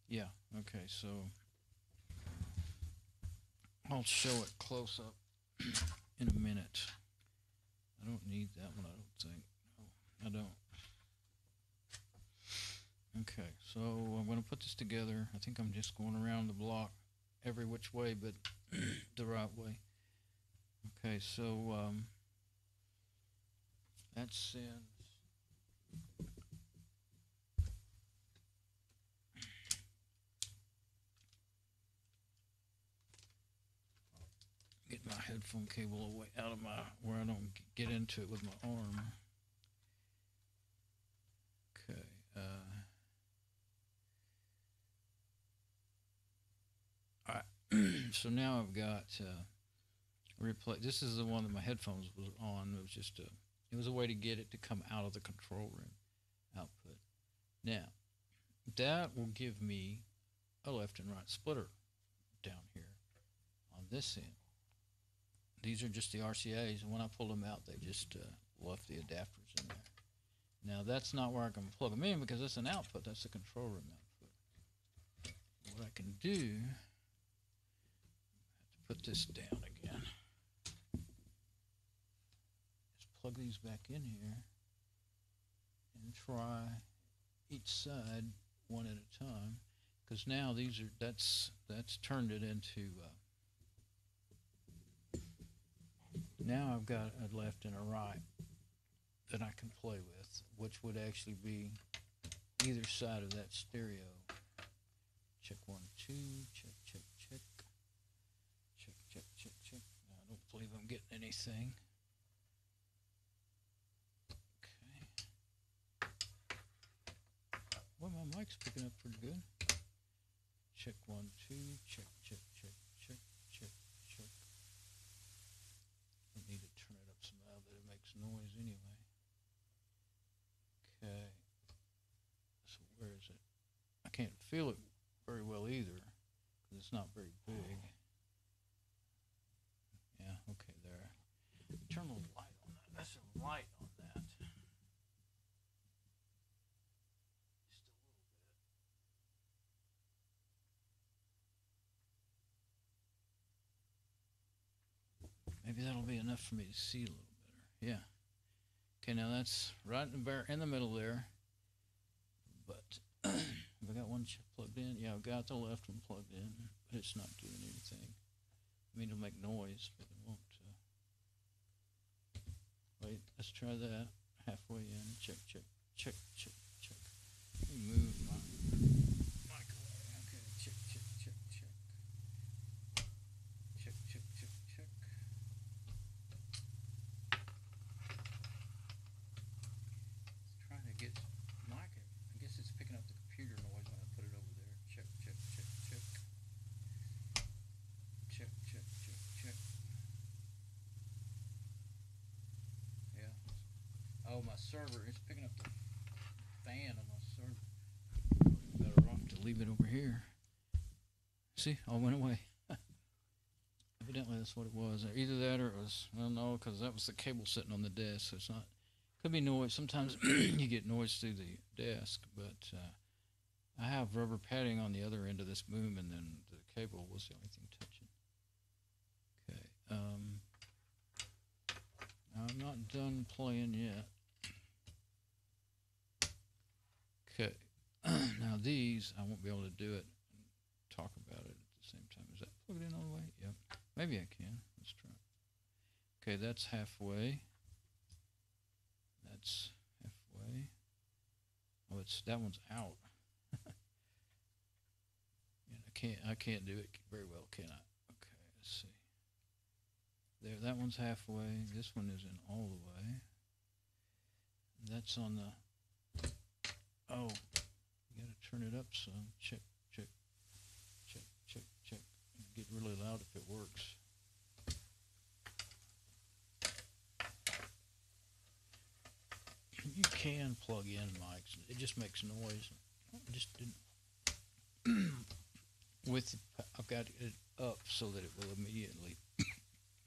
Yeah, okay, so I'll show it close up in a minute. I don't need that one, I don't think. No, I don't. Okay, so I'm going to put this together. I think I'm just going around the block every which way but the right way. Okay, so that sends get my headphone cable away out of my where I don't get into it with my arm. Okay. All right. So now I've got replay. This is the one that my headphones was on. It was just it was a way to get it to come out of the control room output. Now that will give me a left and right splitter down here on this end. These are just the RCAs, and when I pulled them out, they just left the adapters in there. Now that's not where I can plug them in because that's an output. That's the control room output. What I can do, I have to put this down again. Just plug these back in here and try each side one at a time, because now these are that's turned it into. Now I've got a left and a right that I can play with, which would actually be either side of that stereo. Check 1, 2, check, check, check. Check, check, check, check. No, I don't believe I'm getting anything. Okay. Well, my mic's picking up pretty good. Check 1, 2, check, check, check, check, check, check. I need to turn it up somehow that it makes noise anyway. Okay. So where is it? I can't feel it very well either because it's not very big. Yeah, okay, there. Turn the light on that. That's a light on that. Just a little bit. Maybe that'll be enough for me to see a little better. Yeah. Okay, now that's right in the middle there. But have I got one plugged in? Yeah, I've got the left one plugged in, but it's not doing anything. I mean, it'll make noise, but it won't. Wait, let's try that. Halfway in. Check, check, check, check, check. Let me move my mic away. Okay, check, check, check, check. Check, check, check, check. It's trying to get mic. I guess it's picking up the computer noise when I put it over there. Check, check, check, check. Check, check, check, check. Yeah. Oh, my server is picking up the fan on my server. Better off to leave it over here. See, all went away. Evidently, that's what it was. Either that or it was, I don't know, because that was the cable sitting on the desk. So it's not, could be noise. Sometimes you get noise through the desk, but I have rubber padding on the other end of this boom, and then the cable was the only thing touching. Okay. I'm not done playing yet. Okay. Now these, I won't be able to do it and talk about it at the same time. Is that plugged in all the way? Yep. Maybe I can. Let's try. Okay, that's halfway. That's halfway. Oh, that one's out. Yeah, I can't do it very well, can I? Okay. Let's see. There, that one's halfway. This one isn't all the way. That's on the. Oh, you got to turn it up some. Check, check, check, check, check. It'll get really loud if it works. You can plug in mics. It just makes noise. I just didn't. With I've got it up so that it will immediately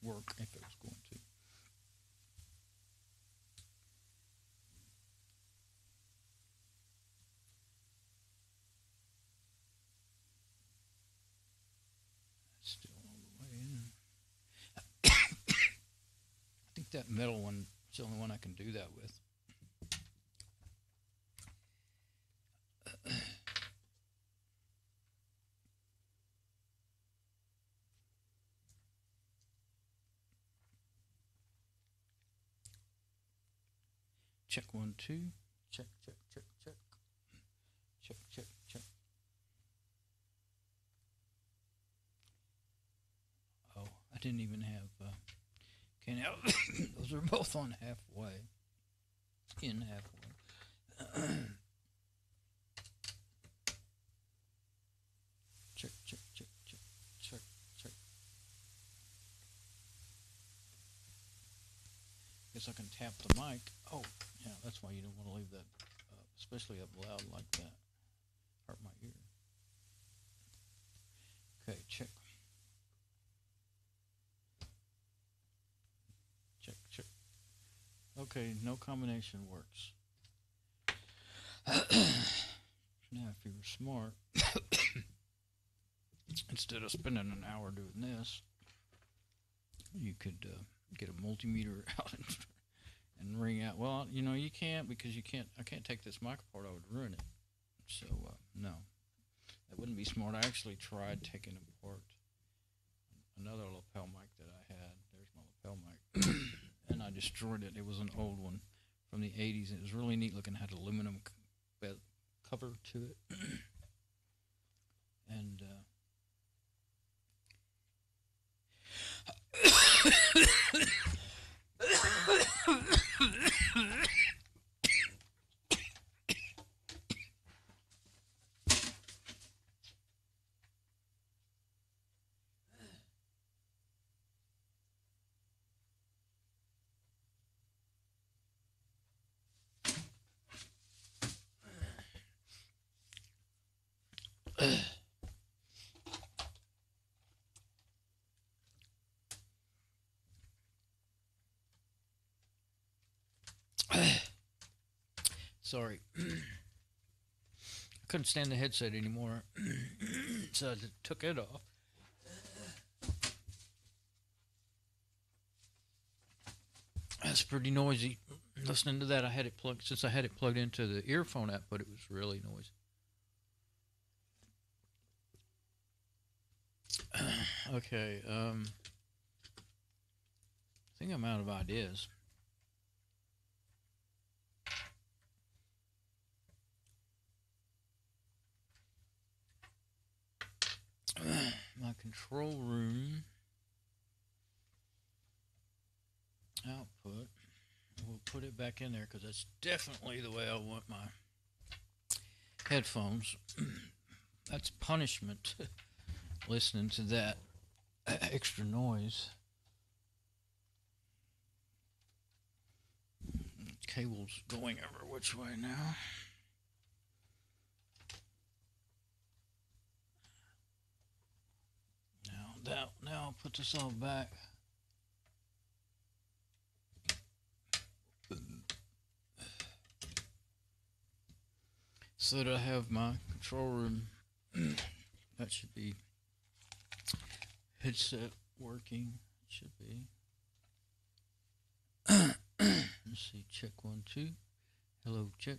work if it was going to. Still all the way in. I think that metal one is the only one I can do that with. Check 1, 2. Check, check, check, check. Check, check, check. Oh, I didn't even have. Can't have. Those are both on halfway. In halfway. Check, check, check, check, check, check. Guess I can tap the mic. Oh, yeah, that's why you don't want to leave that, especially up loud like that. Hurt my ear. Okay, check. Check, check. Okay, no combination works. Now, if you were smart, instead of spending an hour doing this, you could get a multimeter out and ring out. Well, you know, you can't because you can't. I can't take this mic apart. I would ruin it. So no, that wouldn't be smart. I actually tried taking apart another lapel mic that I had. There's my lapel mic, and I destroyed it. It was an old one from the 80s. It was really neat looking. It had aluminum cover to it, and sorry. I couldn't stand the headset anymore, so I took it off. That's pretty noisy. Listening to that, I had it plugged, since I had it plugged into the earphone output, it was really noisy. Okay, I think I'm out of ideas. My control room output, we'll put it back in there because that's definitely the way I want my headphones. That's punishment, listening to that extra noise. Cable's going every which way now. Now I'll put this all back. So that I have my control room. That should be headset working. It should be. Let's see. Check 1, 2. Hello. Check.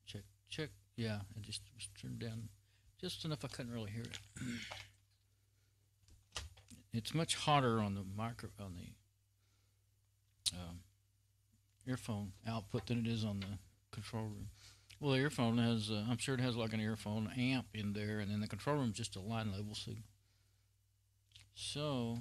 Check. Check. Yeah. It just was turned down just enough I couldn't really hear it. It's much hotter on the earphone output than it is on the control room. Well, the earphone has, I'm sure it has like an earphone amp in there, and then the control room is just a line level signal. So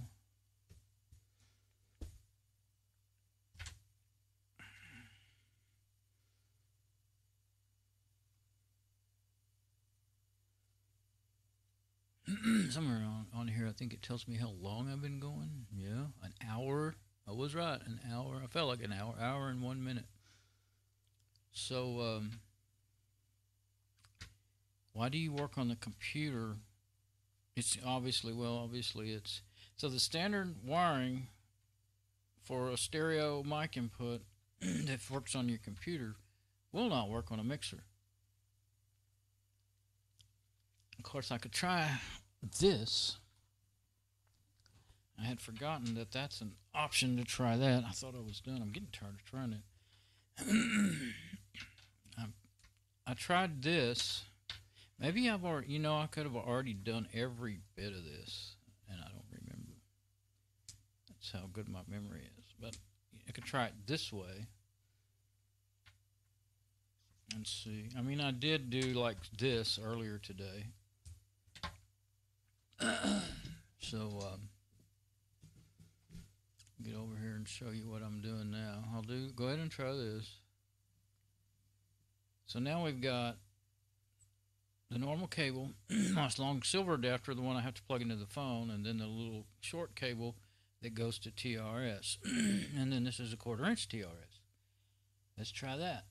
somewhere on here, I think it tells me how long I've been going. Yeah, an hour. I was right, an hour. I felt like an hour and 1 minute. So, why do you work on the computer? It's obviously it's so the standard wiring for a stereo mic input that works on your computer will not work on a mixer. Of course, I could try this. I had forgotten that that's an option to try that. I thought I was done. I'm getting tired of trying it. I tried this. Maybe I've already, I could have already done every bit of this, and I don't remember. That's how good my memory is. But I could try it this way and see. I mean, I did do like this earlier today. So, get over here and show you what I'm doing now. Go ahead and try this. So now we've got the normal cable, nice long silver adapter, the one I have to plug into the phone, and then the little short cable that goes to TRS. And then this is a 1/4 inch TRS. Let's try that.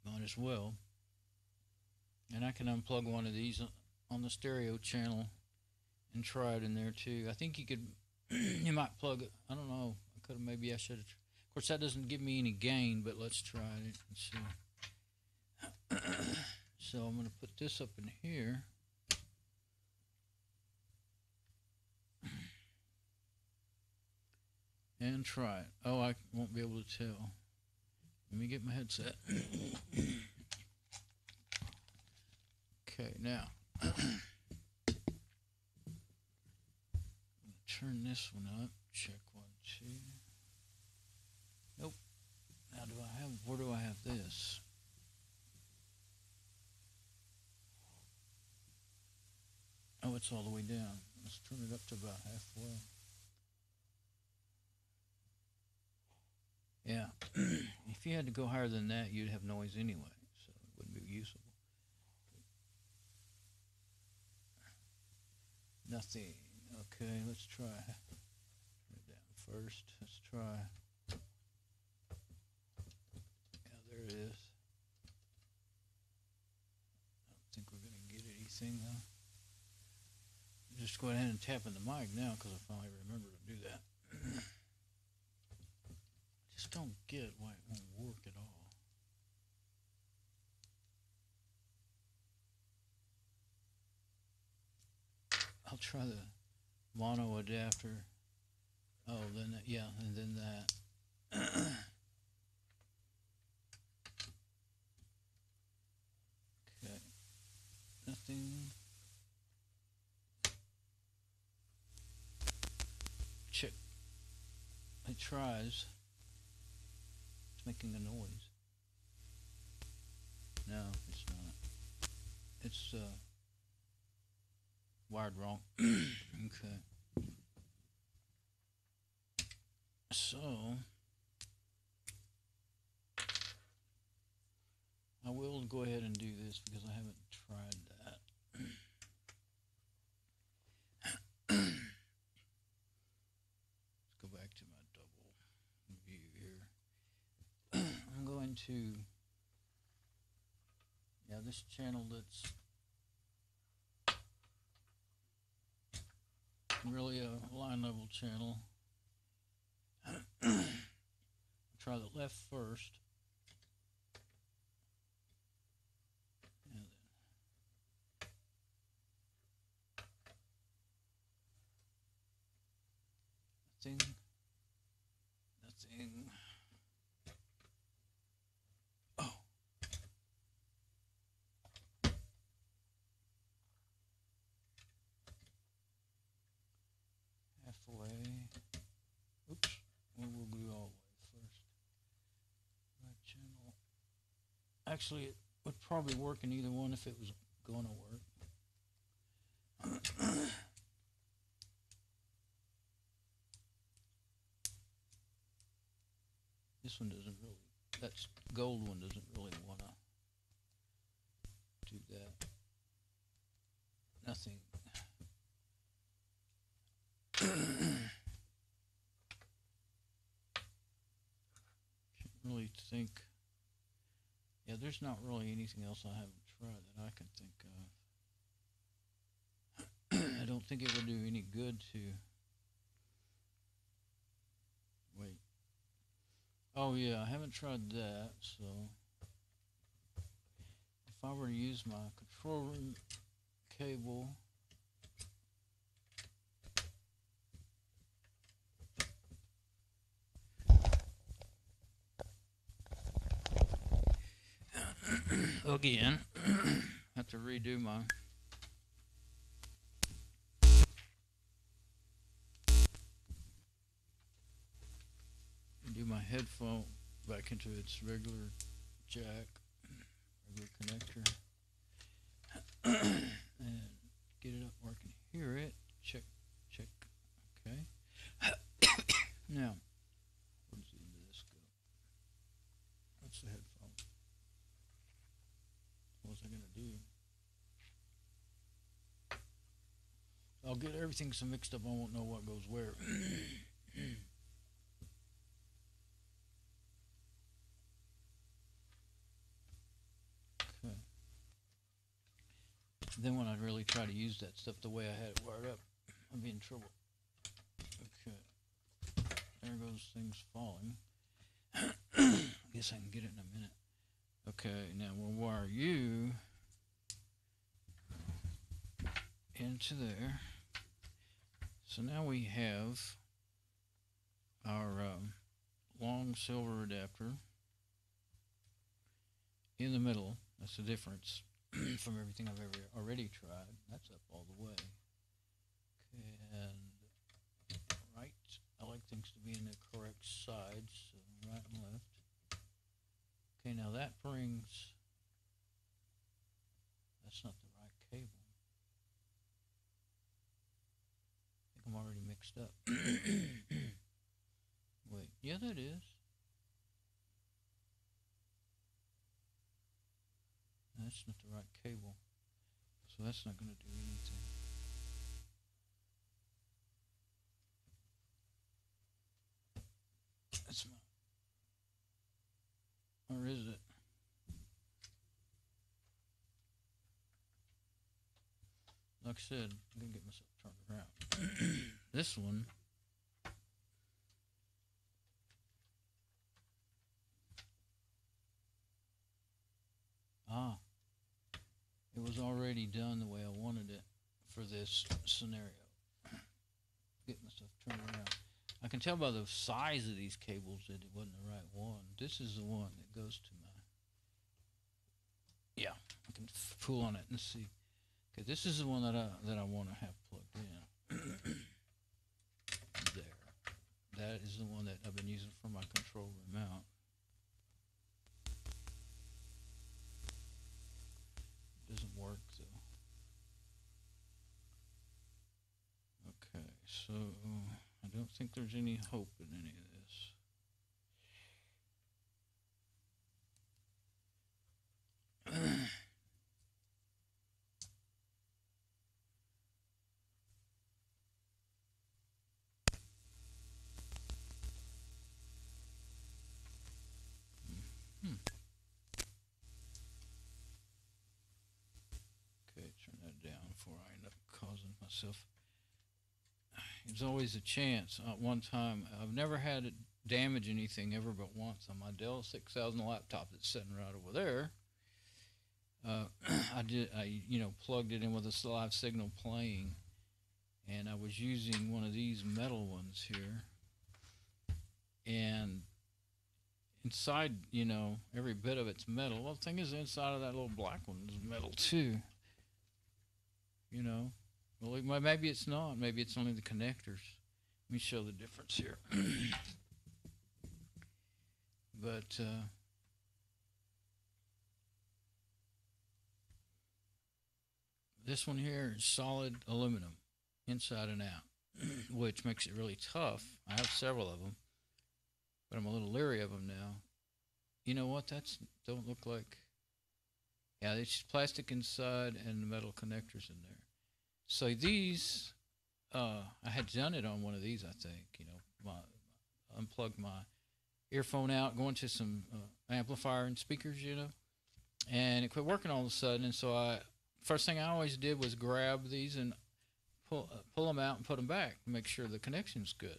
Might as well. And I can unplug one of these on the stereo channel and try it in there too. I think you could, you might plug it. I don't know. Maybe I should have. Of course, that doesn't give me any gain, but let's try it and see. So I'm going to put this up in here. And try it. Oh, I won't be able to tell. Let me get my headset. Okay, now. Turn this one up. Check 1, 2. Nope. Now where do I have this? Oh, it's all the way down. Let's turn it up to about halfway. Yeah. If you had to go higher than that, you'd have noise anyway, so it wouldn't be useful. Nothing. Okay, let's try. Turn it down first. Let's try. Yeah, there it is. I don't think we're going to get anything though. Just go ahead and tap in the mic now because I finally remember to do that. Just don't get why it won't work at all. I'll try the mono adapter. Oh, then that, yeah, and then that. Okay, nothing. Check. It tries. It's making a noise. No, it's not. It's wired wrong. Okay. So I will go ahead and do this because I haven't tried that. Let's go back to my double view here. I'm going to, this channel that's really a line level channel. Try the left first. And then nothing. Oh. Halfway. Oops. We'll glue all the way first. Right channel. Actually, it would probably work in either one if it was going to work. This one doesn't really, that gold one doesn't really want to do that. Nothing. Can't really think. Yeah, there's not really anything else I haven't tried that I can think of. I don't think it would do any good to wait. Oh yeah, I haven't tried that, so if I were to use my control room cable, again, have to redo my headphone back into its regular jack, regular connector, and get it up where I can hear it. Check, check. Okay. Now, where does the end of this go? That's the headphone. What's I gonna do? I'll get everything so mixed up I won't know what goes where. Okay. Then when I really try to use that stuff the way I had it wired up, I'll be in trouble. Okay. There goes things falling. I guess I can get it in a minute. Okay, now we'll wire you into there. So now we have our long silver adapter in the middle. That's the difference from everything I've ever already tried. That's up all the way. Okay, and right. I like things to be in the correct sides, so right and left. Okay, now that brings, that's not the right cable. I think I'm already mixed up. Wait, yeah, that is. That's not the right cable, so that's not going to do anything. That's my, or is it? Like I said, I'm going to get myself turned around. This one, it was already done the way I wanted it for this scenario. Get myself turned around. I can tell by the size of these cables that it wasn't the right one. This is the one that goes to my, yeah, I can pull on it and see. Okay, this is the one that I want to have plugged in. There. That is the one that I've been using for my control room mount. Doesn't work though. Okay, so I don't think there's any hope in any of this. Okay, turn that down before I end up causing myself. There's always a chance. One time, I've never had it damage anything ever but once on my Dell 6000 laptop that's sitting right over there. I plugged it in with a live signal playing, and I was using one of these metal ones here, and inside, every bit of it's metal. Well, the thing is, the inside of that little black one is metal too. Well, maybe it's not. Maybe it's only the connectors. Let me show the difference here. But this one here is solid aluminum. inside and out, which makes it really tough. I have several of them, but I'm a little leery of them now. You know what? That's don't look like. Yeah, it's plastic inside and the metal connectors in there. So these, I had done it on one of these, I think. Unplugged my earphone out, going to some amplifier and speakers, and it quit working all of a sudden. And so first thing I always did was grab these and pull them out and put them back to make sure the connection's good.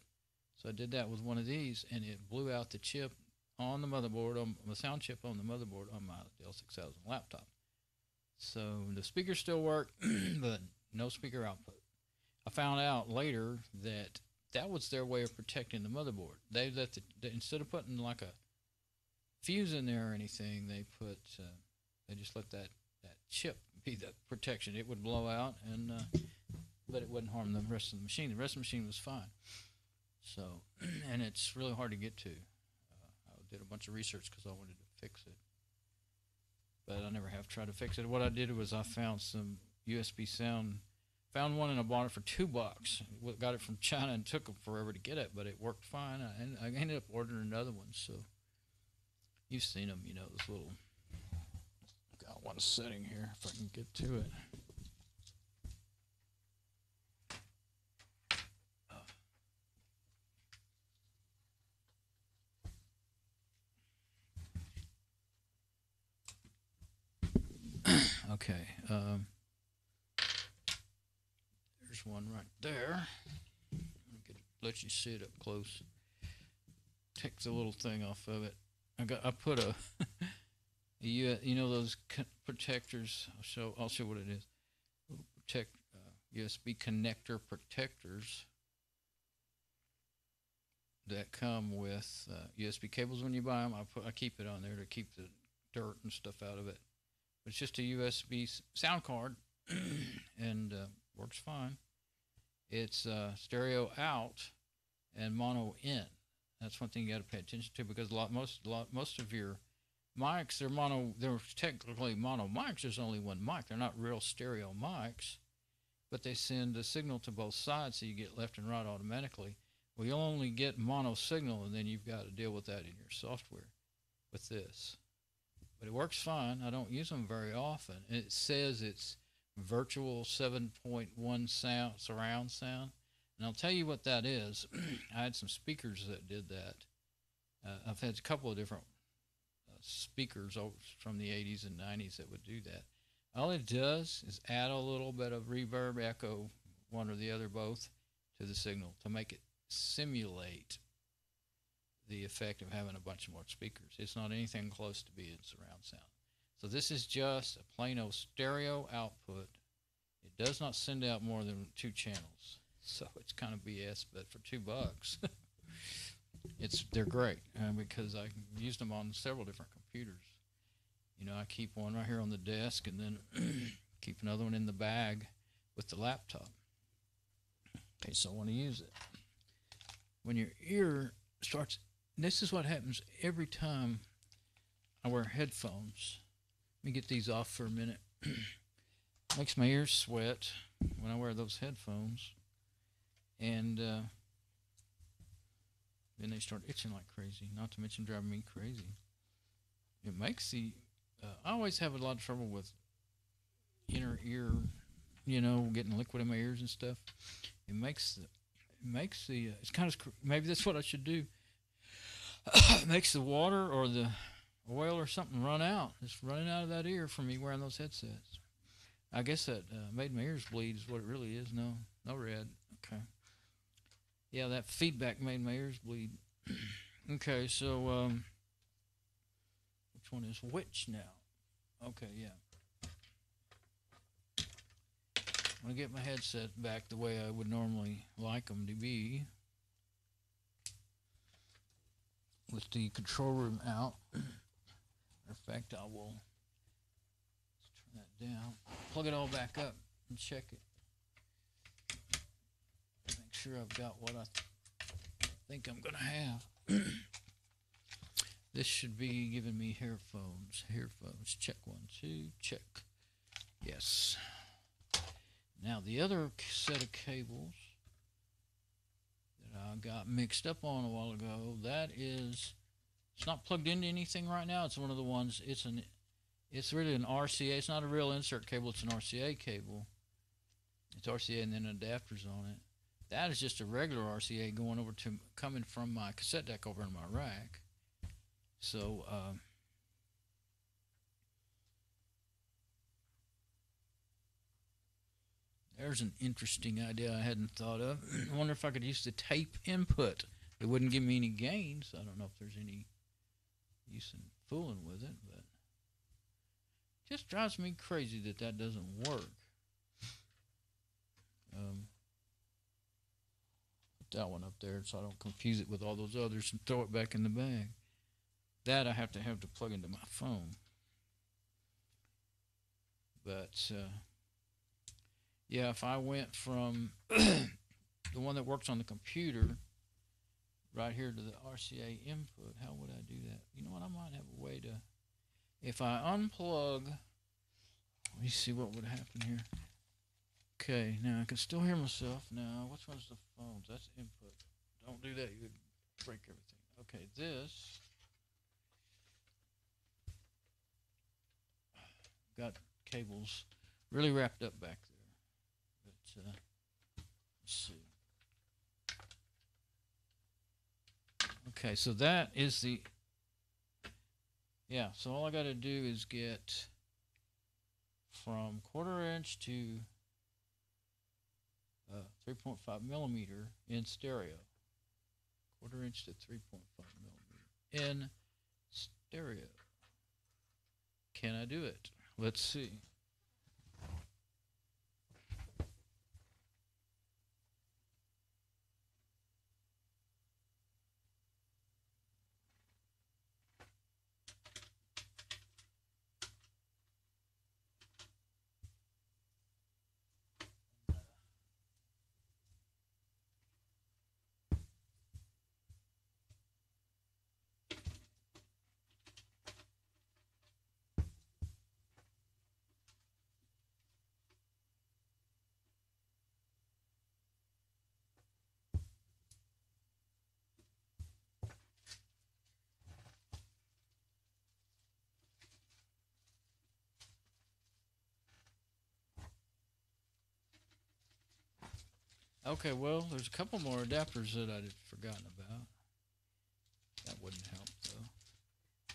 So I did that with one of these, and it blew out the chip on the motherboard, on the sound chip on the motherboard on my Dell 6000 laptop. So the speakers still work, but no speaker output. I found out later that was their way of protecting the motherboard. They instead of putting like a fuse in there or anything, they just let that chip be the protection. It would blow out, but it wouldn't harm the rest of the machine. The rest of the machine was fine. So, and it's really hard to get to. I did a bunch of research because I wanted to fix it, but I never have tried to fix it. What I did was I found some USB sound. Found one and I bought it for $2. Got it from China and took them forever to get it, but it worked fine. And I ended up ordering another one. So you've seen them, those little. Got one setting here if I can get to it. Okay. There's one right there. Let you see it up close. Take the little thing off of it. I put a those protectors. I'll show what it is. USB connector protectors that come with USB cables when you buy them. I keep it on there to keep the dirt and stuff out of it. But it's just a USB sound card, and works fine. It's stereo out and mono in. That's one thing you got to pay attention to, because most of your mics, they're technically mono mics. There's only one mic. They're not real stereo mics, but they send a signal to both sides, so you get left and right automatically. Well, you'll only get mono signal, and then you've got to deal with that in your software with this. But it works fine. I don't use them very often. It says it's virtual 7.1 surround sound, and I'll tell you what that is. I had some speakers that did that. I've had a couple of different speakers from the 80s and 90s that would do that. All it does is add a little bit of reverb, echo, one or the other, both, to the signal to make it simulate the effect of having a bunch more speakers. It's not anything close to being surround sound. So this is just a plain old stereo output. It does not send out more than 2 channels. So it's kind of BS, but for $2, they're great because I used them on several different computers. I keep one right here on the desk, and then keep another one in the bag with the laptop in case I want to use it. When your ear starts, this is what happens every time I wear headphones. Let me get these off for a minute. Makes my ears sweat when I wear those headphones, and then they start itching like crazy, not to mention driving me crazy. It makes I always have a lot of trouble with inner ear, getting liquid in my ears and stuff. It makes it's kind of, maybe that's what I should do. It makes the water or the oil or something run out. It's running out of that ear from me wearing those headsets. I guess that made my ears bleed is what it really is. No red. Okay. Yeah, that feedback made my ears bleed. Okay, so which one is which now? Okay, yeah. I'm going to get my headset back the way I would normally like them to be, with the control room out. Matter of fact, I will turn that down, plug it all back up, and check it. Make sure I've got what I think I'm going to have. This should be giving me headphones. Check 1, 2, check. Yes. Now the other set of cables that I got mixed up on a while ago, it's not plugged into anything right now. It's one of the ones, it's really an RCA. It's not a real insert cable, it's an RCA cable. It's RCA and then adapters on it. That is just a regular RCA coming from my cassette deck over in my rack. So there's an interesting idea I hadn't thought of. I wonder if I could use the tape input. It wouldn't give me any gain, so I don't know if there's any use in fooling with it, but it just drives me crazy that doesn't work. Put that one up there so I don't confuse it with all those others and throw it back in the bag. That I have to plug into my phone. But yeah, if I went from the one that works on the computer right here to the RCA input, how would I do that? You know what, I might have a way to, if I unplug, let me see what would happen here. Okay, now I can still hear myself. Now, which one's the phones? That's input. Don't do that, you would break everything. Okay, this got cables really wrapped up back there. But let's see. Okay, so that is the, yeah, so all I got to do is get from 1/4 inch to 3.5 millimeter in stereo. 1/4 inch to 3.5 millimeter in stereo. Can I do it? Let's see. Okay, well, there's a couple more adapters that I'd forgotten about. That wouldn't help, though.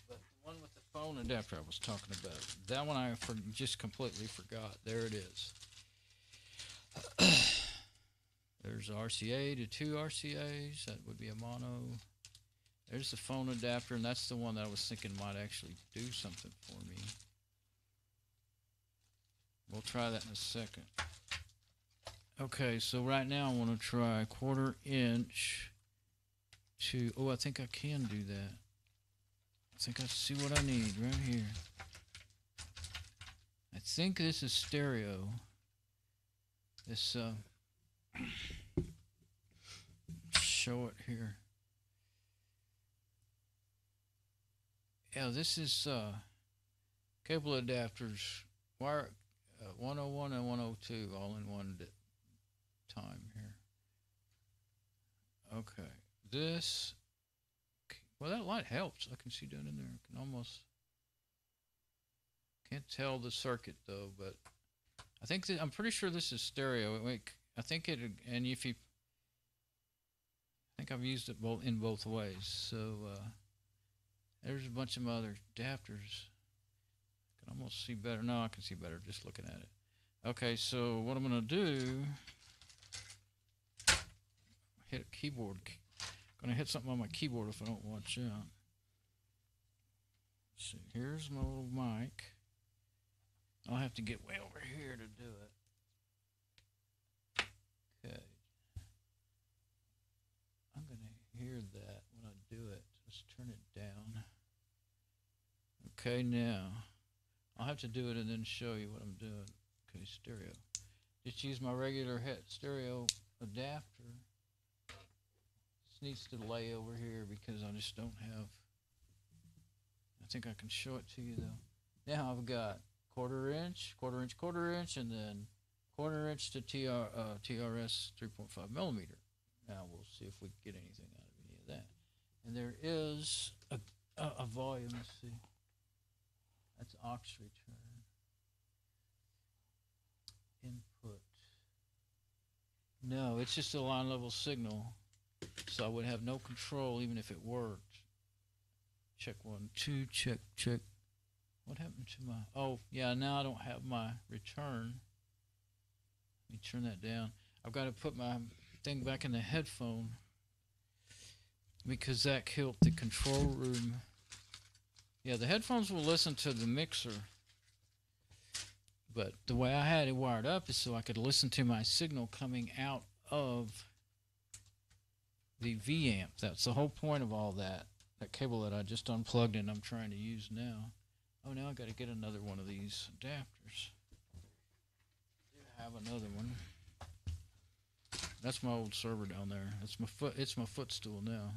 But the one with the phone adapter I was talking about, that one I just completely forgot. There it is. There's RCA to 2 RCAs. That would be a mono. There's the phone adapter, and that's the one that I was thinking might actually do something for me. We'll try that in a second. Okay, so right now I want to try 1/4 inch to, oh, I think I can do that. I think I see what I need right here. I think this is stereo. This, show it here. Yeah, this is cable adapters, wire 101 and 102 all in one time here. Okay, this, well, that light helps. I can see down in there. I can almost, can't tell the circuit though, but I think that, I'm pretty sure this is stereo. I think it, and if you, I think I've used it in both ways. So there's a bunch of other adapters. I can almost see better. No, I can see better just looking at it. Okay, so what I'm gonna do, hit a keyboard. I'm gonna hit something on my keyboard if I don't watch out. Let's see, here's my little mic. I'll have to get way over here to do it. Okay. I'm gonna hear that when I do it. Let's turn it down. Okay, now I'll have to do it and then show you what I'm doing. Okay, stereo. Just use my regular stereo adapter. This needs to lay over here because I just don't have, I think I can show it to you though. Now I've got 1/4 inch, 1/4 inch, 1/4 inch, and then 1/4 inch to TRS 3.5 millimeter. Now we'll see if we can get anything out of any of that. And there is a volume. Let's see. That's aux return. Input. No, it's just a line level signal. So I would have no control even if it worked. Check 1, 2, check. What happened to my... Oh, yeah, now I don't have my return. Let me turn that down. I've got to put my thing back in the headphone because that killed the control room. Yeah, the headphones will listen to the mixer. But the way I had it wired up is so I could listen to my signal coming out of the V amp. That's the whole point of all that. That cable that I just unplugged and I'm trying to use now. Oh, now I got to get another one of these adapters. I have another one. That's my old server down there. It's my footstool now.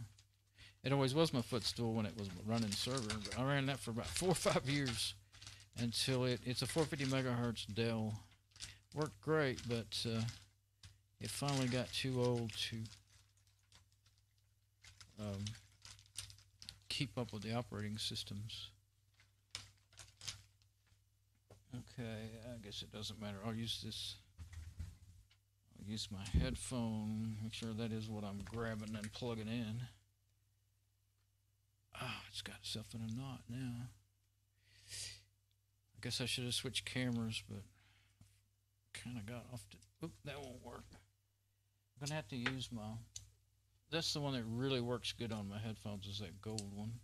It always was my footstool when it was running server, but I ran that for about 4 or 5 years until it's a 450 megahertz Dell. Worked great, but it finally got too old to keep up with the operating systems. Okay, I guess it doesn't matter. I'll use this. I'll use my headphone. Make sure that is what I'm grabbing and plugging in. Oh, it's got itself in a knot now. I guess I should have switched cameras, but kind of got off to... Oop, that won't work. I'm going to have to use my... That's the one that really works good on my headphones, is that gold one.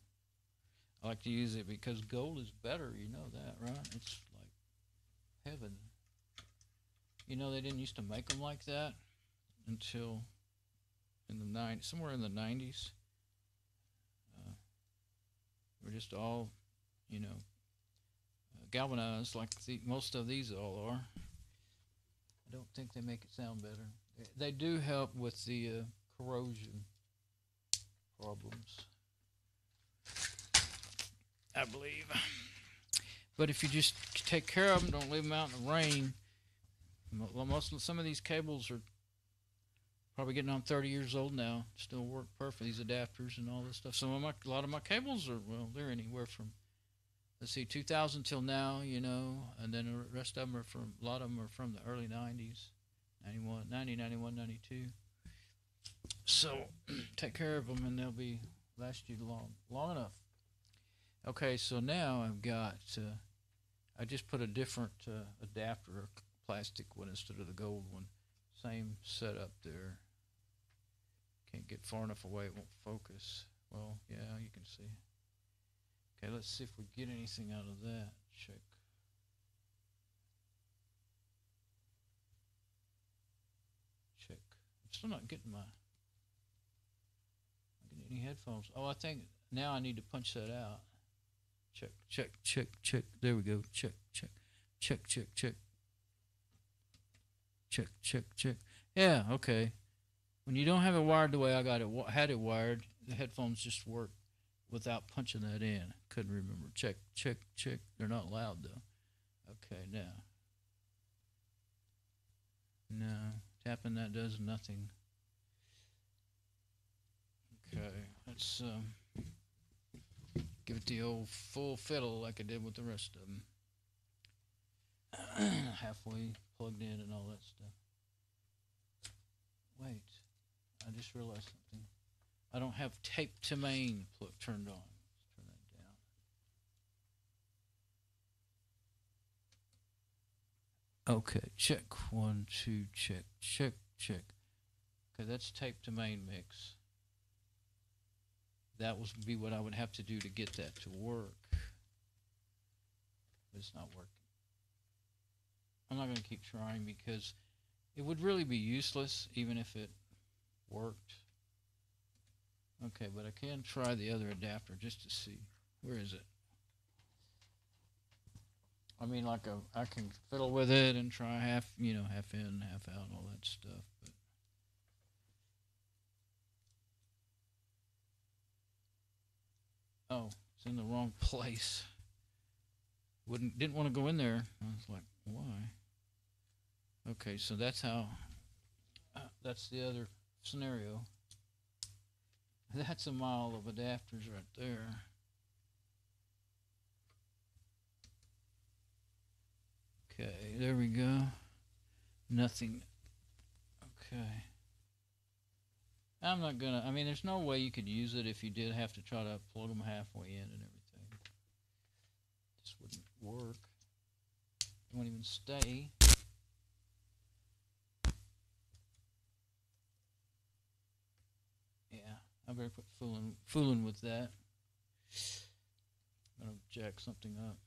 I like to use it because gold is better, you know that, right? It's like heaven. You know, they didn't used to make them like that until in the 90s, somewhere in the 90s. We're just all, you know, galvanized like most of these all are. I don't think they make it sound better. They do help with the corrosion problems, I believe. But if you just take care of them, don't leave them out in the rain. Some of these cables are probably getting on 30 years old now. Still work perfect. These adapters and all this stuff. A lot of my cables are, well, they're anywhere from, let's see, 2000 till now, you know, and then the rest of them are from, a lot of them are from the early 90s, 91, 92. So take care of them and they'll be last you long enough. Okay, so now I've got, I just put a different adapter, a plastic one instead of the gold one. Same setup there. Can't get far enough away, it won't focus. Well, yeah, you can see. Okay, let's see if we get anything out of that. Check. I'm still not getting any headphones. Oh, I think now I need to punch that out. Check. There we go. Check. Yeah, okay. When you don't have it wired the way I had it wired, the headphones just work without punching that in. Couldn't remember. Check. They're not loud though. Okay, now. No, tapping that does nothing. Okay, let's give it the old full fiddle like I did with the rest of them. Halfway plugged in and all that stuff. Wait, I just realized something. I don't have tape to main turned on. Let's turn that down. Okay, check 1, 2, check. Okay, that's tape to main mix. That would be what I would have to do to get that to work. But it's not working. I'm not going to keep trying because it would really be useless even if it worked. Okay, but I can try the other adapter just to see. Where is it? I mean, like I can fiddle with it and try half in, half out, all that stuff. But oh, it's in the wrong place. Didn't want to go in there. I was like, why? Okay, so that's how, that's the other scenario. That's a mile of adapters right there. Okay, there we go. Nothing. Okay. I'm not gonna, I mean, there's no way you could use it if you did have to try to plug them halfway in and everything. This wouldn't work. It won't even stay. Yeah, I better quit fooling with that. I'm gonna jack something up.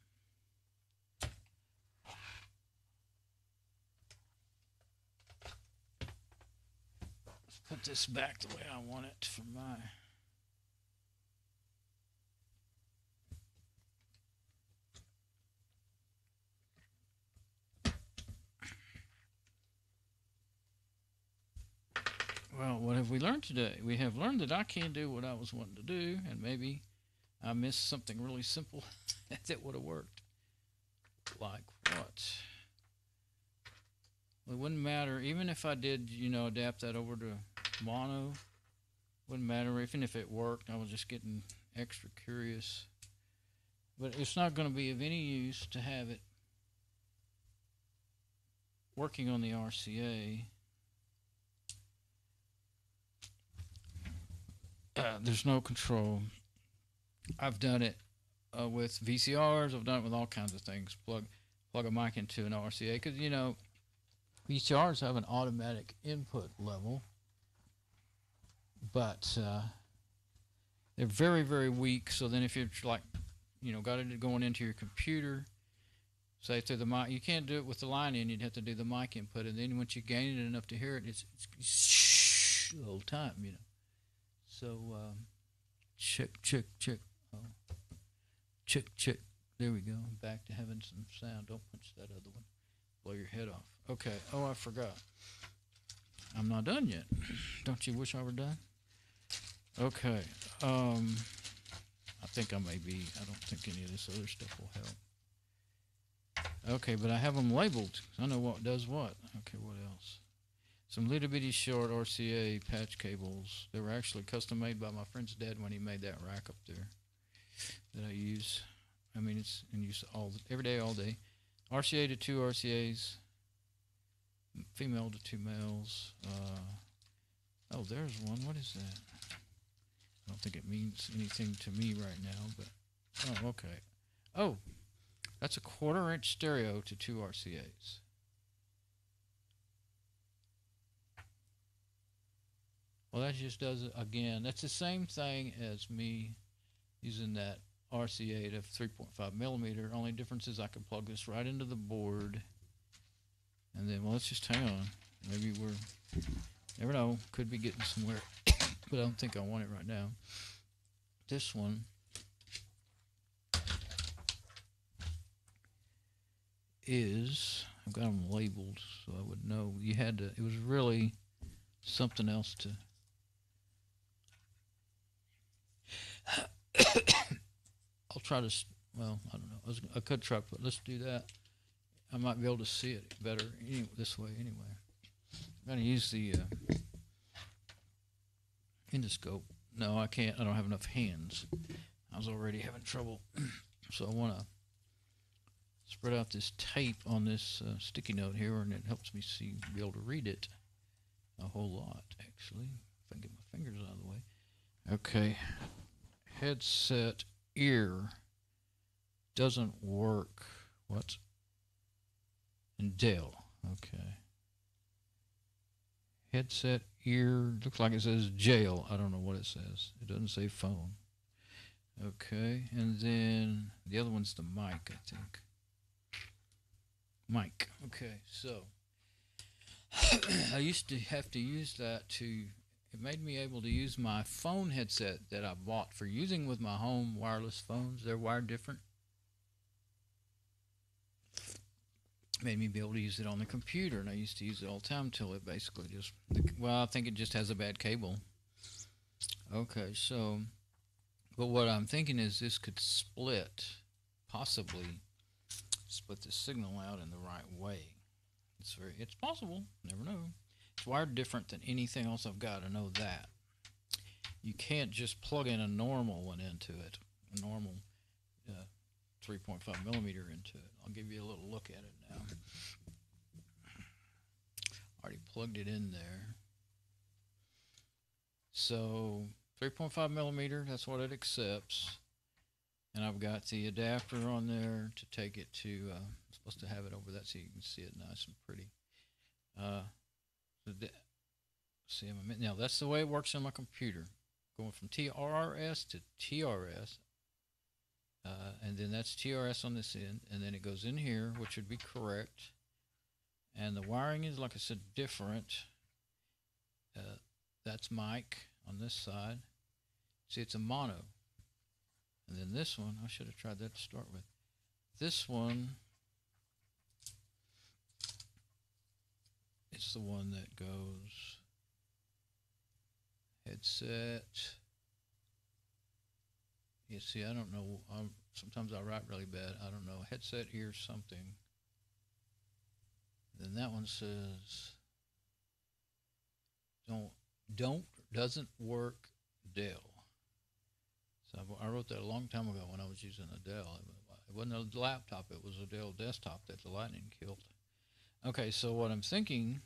Let's put this back the way I want it for my. Well, what have we learned today? We have learned that I can't do what I was wanting to do, and maybe I missed something really simple that would have worked. Like what? Well, it wouldn't matter, even if I did, adapt that over to mono. Wouldn't matter, even if it worked. I was just getting extra curious. But it's not going to be of any use to have it working on the RCA. There's no control. I've done it with VCRs. I've done it with all kinds of things. Plug a mic into an RCA because VCRs have an automatic input level, but they're very, very weak. So then, if you're got it going into your computer, say through the mic, you can't do it with the line in. You'd have to do the mic input, and then once you gain it enough to hear it, it's the whole time, So check. Oh, check. There we go. Back to having some sound. Don't punch that other one. Blow your head off. Okay. Oh, I forgot. I'm not done yet. Don't you wish I were done? Okay. I think I may be. I don't think any of this other stuff will help. Okay, but I have them labeled. I know what does what. Okay, what else? Some little bitty short RCA patch cables. They were actually custom made by my friend's dad when he made that rack up there that I use. I mean, it's in use every day, all day. RCA to 2 RCAs, female to 2 males. Oh, there's one. What is that? I don't think it means anything to me right now, but oh, okay. Oh, that's a 1/4 inch stereo to 2 RCAs. Well, that just does it again. That's the same thing as me using that RCA to 3.5 millimeter. Only difference is I can plug this right into the board. And then, well, let's just hang on. Maybe never know, could be getting somewhere. But I don't think I want it right now. This one is, I've got them labeled so I would know. It was really something else to. I'll try to, well, I don't know. I could try, but let's do that. I might be able to see it better this way anyway. I'm going to use the endoscope. No, I can't. I don't have enough hands. I was already having trouble. So I want to spread out this tape on this sticky note here, and it helps me be able to read it a whole lot, actually. If I can get my fingers out of the way. Okay. Headset ear doesn't work. What? And Dell. Okay. Headset ear looks like it says jail. I don't know what it says. It doesn't say phone. Okay, and then the other one's the mic, I think. Mic. Okay, so I used to have to use that it made me able to use my phone headset that I bought for using with my home wireless phones. They're wired different. Made me be able to use it on the computer, and I used to use it all the time until it basically just, well, I think it just has a bad cable. Okay, so, but what I'm thinking is this could possibly split the signal out in the right way. It's possible. Never know. It's wired different than anything else I've got. I know that. You can't just plug in a normal one into it. A normal 3.5 millimeter into it. I'll give you a little look at it now. Already plugged it in there. So 3.5 millimeter, that's what it accepts. And I've got the adapter on there to take it to, I'm supposed to have it over that so you can see it nice and pretty. Now that's the way it works on my computer. Going from TRS to TRS. And then that's TRS on this end. And then it goes in here, which would be correct. And the wiring is, like I said, different. That's mic on this side. See, it's a mono. And then this one, I should have tried that to start with. This one, it's the one that goes headset. You see, I don't know. Sometimes I write really bad. I don't know. Headset, ear, something. Then that one says, doesn't work, Dell. So I wrote that a long time ago when I was using a Dell. It wasn't a laptop, it was a Dell desktop that the lightning killed. Okay, so what I'm thinking,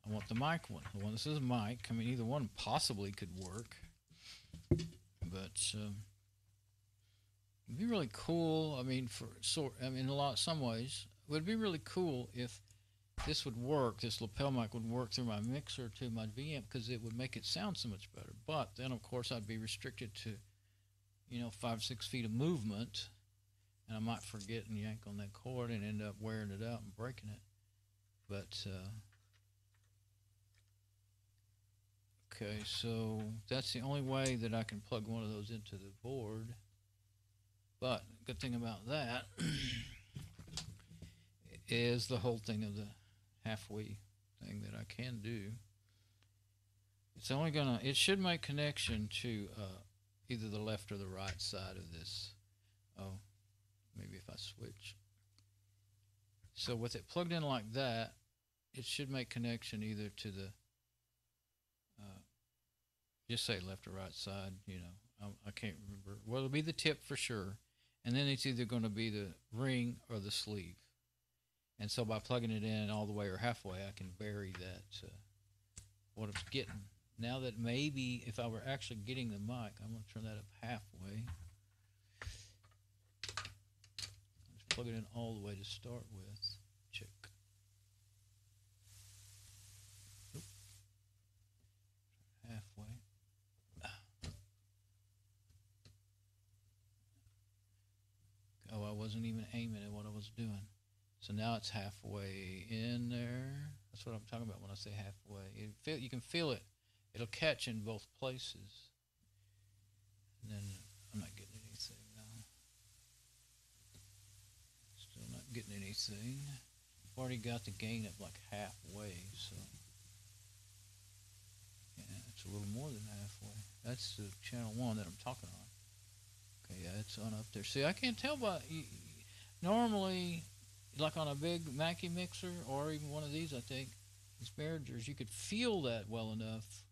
I want the mic one. The one that says mic. I mean, either one possibly could work. But it'd be really cool. I mein, some ways, it would be really cool if this would work, this lapel mic would work through my mixer to my VM, because it would make it sound so much better. But then, of course, I'd be restricted to, 5-6 feet of movement, and I might forget and yank on that cord and end up wearing it out and breaking it. But, okay, so that's the only way that I can plug one of those into the board. But good thing about that is the whole thing of the halfway thing that I can do. It's only it should make connection to either the left or the right side of this. Oh, maybe if I switch. So with it plugged in like that, it should make connection either to the, just say left or right side, I can't remember. Well, it'll be the tip for sure. And then it's either going to be the ring or the sleeve. And so by plugging it in all the way or halfway, I can vary that, what it's getting. Now that maybe if I were actually getting the mic, I'm going to turn that up halfway. Just plug it in all the way to start with. Check. Nope. Halfway. Oh, I wasn't even aiming at what I was doing. So now it's halfway in there. That's what I'm talking about when I say halfway. You can feel it. It'll catch in both places. And then I'm not getting anything now. Still not getting anything. I've already got the gain up like halfway, so yeah, it's a little more than halfway. That's the channel 1 that I'm talking on. Okay, yeah, it's on up there. See, I can't tell by normally, like on a big Mackie mixer or even one of these, I think, these Behringers, you could feel that well enough.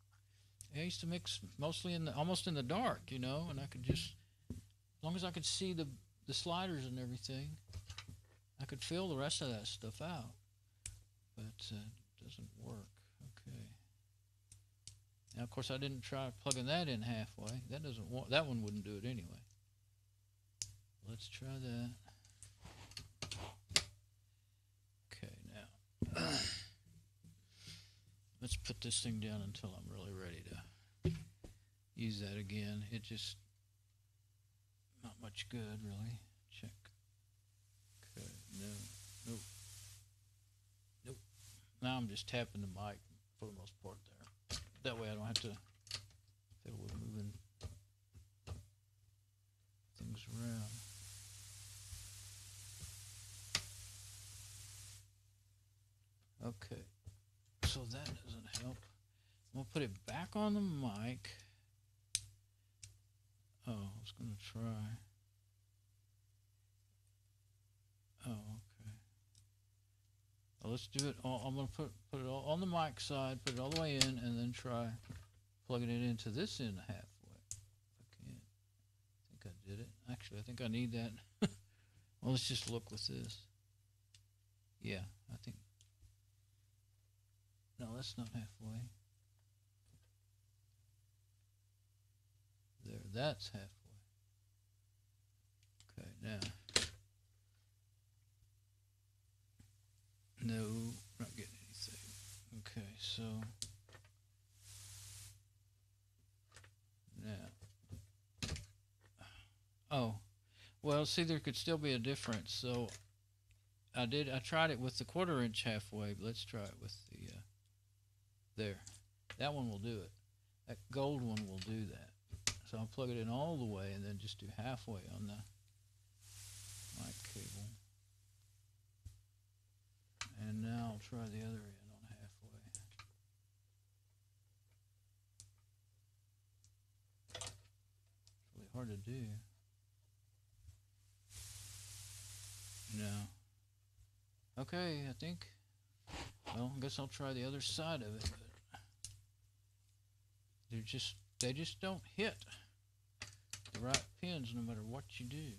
I used to mix mostly almost in the dark, and I could just, as long as I could see the sliders and everything, I could feel the rest of that stuff out. But it doesn't work. Okay. Now, of course, I didn't try plugging that in halfway. That one wouldn't do it anyway. Let's try that. Okay, now let's put this thing down until I'm really ready to use that again. It just not much good, really. Check. Okay, nope. Now I'm just tapping the mic for the most part there. That way I don't have to fiddle with moving things around. Okay, so that doesn't help. I'm going to put it back on the mic. Oh, I was going to try. Oh, okay. let's do it all. I'm going to put it all on the mic side, put it all the way in, and then try plugging it into this end halfway. If I can. I think I did it. Actually, I think I need that. Well, let's just look with this. Yeah, I think. No, that's not halfway. There, that's halfway. Okay, now. No, not getting anything. Okay, so now. Oh, well, see, there could still be a difference. So I tried it with the 1/4 inch halfway, but let's try it with the, there. That one will do it. That gold one will do that. So I'll plug it in all the way and then just do halfway on the mic cable. And now I'll try the other end on halfway. It's really hard to do. No. Okay, I think. Well, I guess I'll try the other side of it. But they just don't hit the right pins no matter what you do.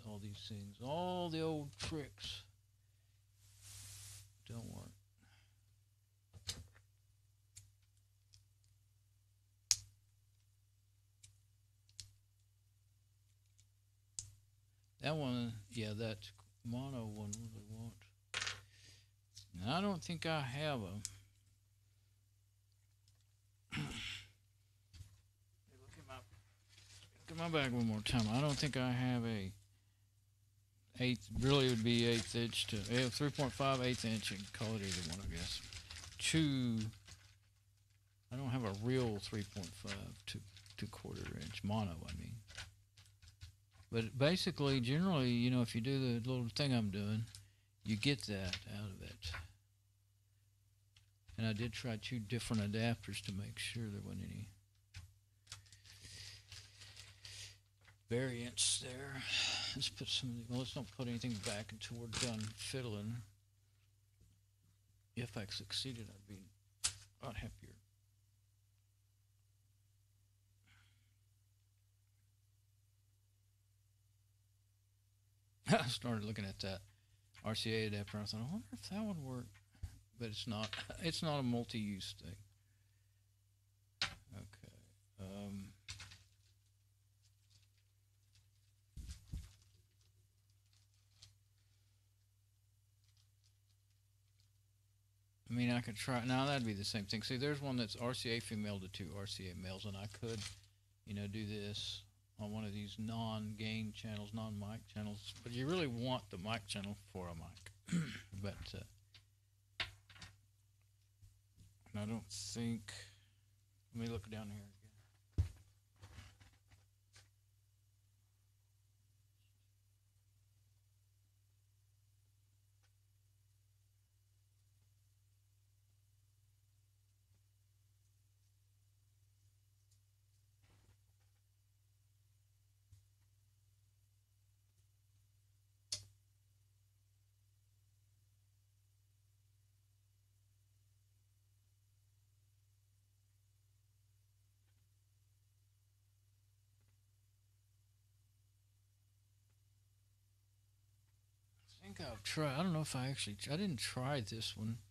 All these things, all the old tricks don't work. That one, yeah, that mono one really won't. Now, I don't think I have a. Look at my bag one more time. I don't think I have a really would be 1/8 inch to 3.5 1/8 inch, and call it either one, I guess. I don't have a real 3.5 to 1/4 inch mono, I mean. But basically, generally, you know, if you do the little thing I'm doing, you get that out of it. And I did try 2 different adapters to make sure there wasn't any variance there. Let's put well, let's not put anything back until we're done fiddling. If I succeeded, I'd be a lot happier. I started looking at that RCA adapter. I thought, I wonder if that would work, but it's not. It's not a multi-use thing. Okay. I mean, I could try. Now that'd be the same thing. See, there's one that's RCA female to 2 RCA males, and I could, you know, do this on one of these non-gain channels, non-mic channels. But you really want the mic channel for a mic. But I don't think. Let me look down here again. I think I've tried. I don't know if I didn't try this one. I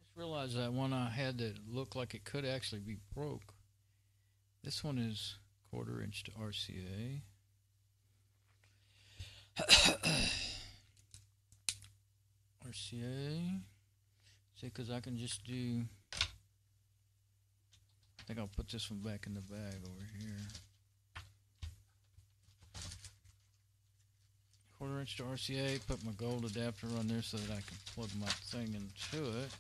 just realized that one I had that looked like it could actually be broke. This one is 1/4 inch to RCA. RCA. See, because I can just do. I think I'll put this one back in the bag over here. 1/4 inch to RCA, put my gold adapter on there so that I can plug my thing into it.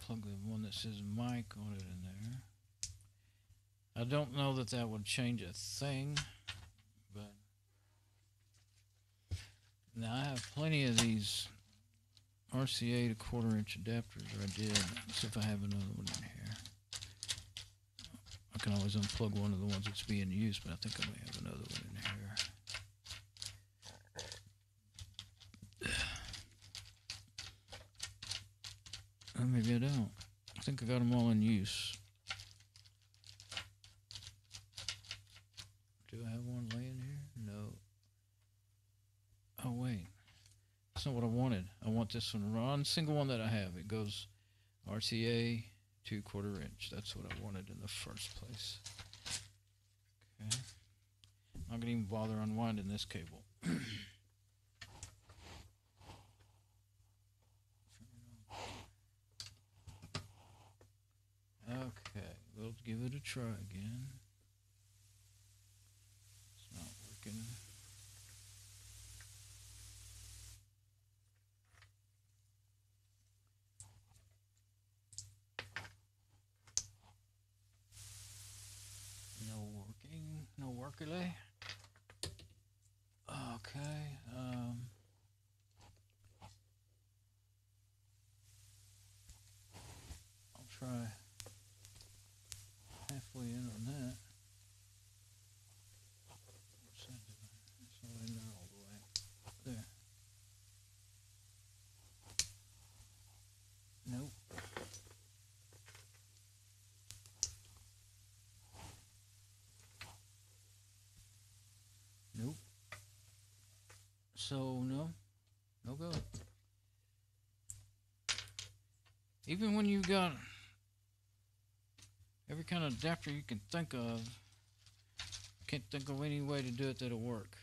Plug the one that says mic on it in there. I don't know that that would change a thing, but now I have plenty of these RCA to 1/4 inch adapters, or I did. Let's see if I have another one in here. I can always unplug one of the ones that's being used, but I think I may have another one in here. maybe I don't. I think I got them all in use. Do I have one laying here? No. Oh, wait. That's not what I wanted. I want this one, single one that I have. It goes RCA 2/4 inch. That's what I wanted in the first place. Okay. I'm not going to even bother unwinding this cable. Okay, we'll give it a try again. It's not working. No workily. Okay, I'll try halfway in on that. What's that doing? It's not in there all the way. There. Nope. Nope. So no go. Even when you got every kind of adapter you can think of, can't think of any way to do it that'll work.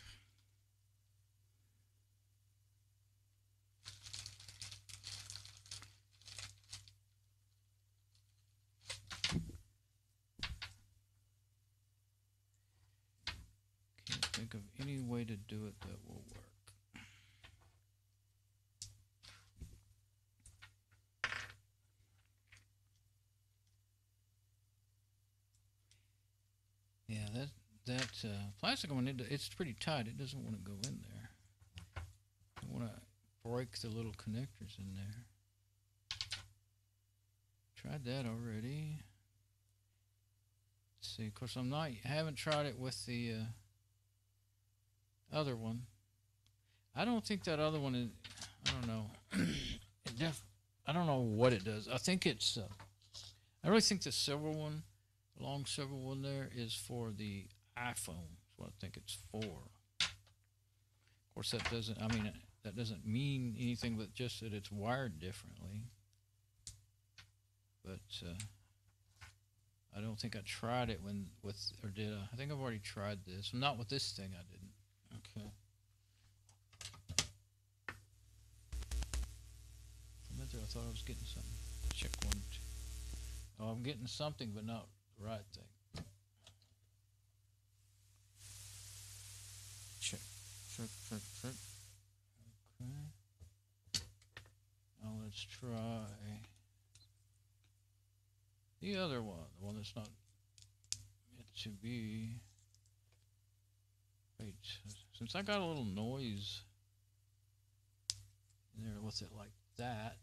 Can't think of any way to do it that will work. Yeah, that plastic one, it's pretty tight. It doesn't want to go in there. I want to break the little connectors in there. Tried that already. Let's see. Of course, I haven't tried it with the other one. I don't think that other one is. I don't know. I don't know what it does. I think it's. I really think the silver one. Long silver one there is for the iPhone. That's what I think it's for. Of course, that doesn't mean anything but just that it's wired differently. But I don't think I tried it or did I? I think I've already tried this. Not with this thing, I didn't. Okay. I thought I was getting something. Check 1, 2. Oh, I'm getting something, but not the right thing. Check. Okay. Now let's try the other one, the one that's not meant to be. Wait, since I got a little noise in there with it like that.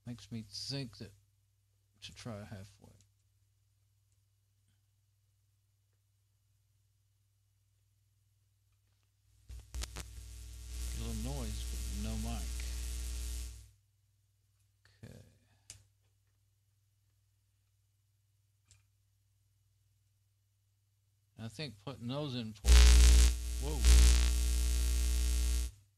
Makes me think that to try halfway. Get a little noise, but no mic. Okay. I think putting those in for. Whoa.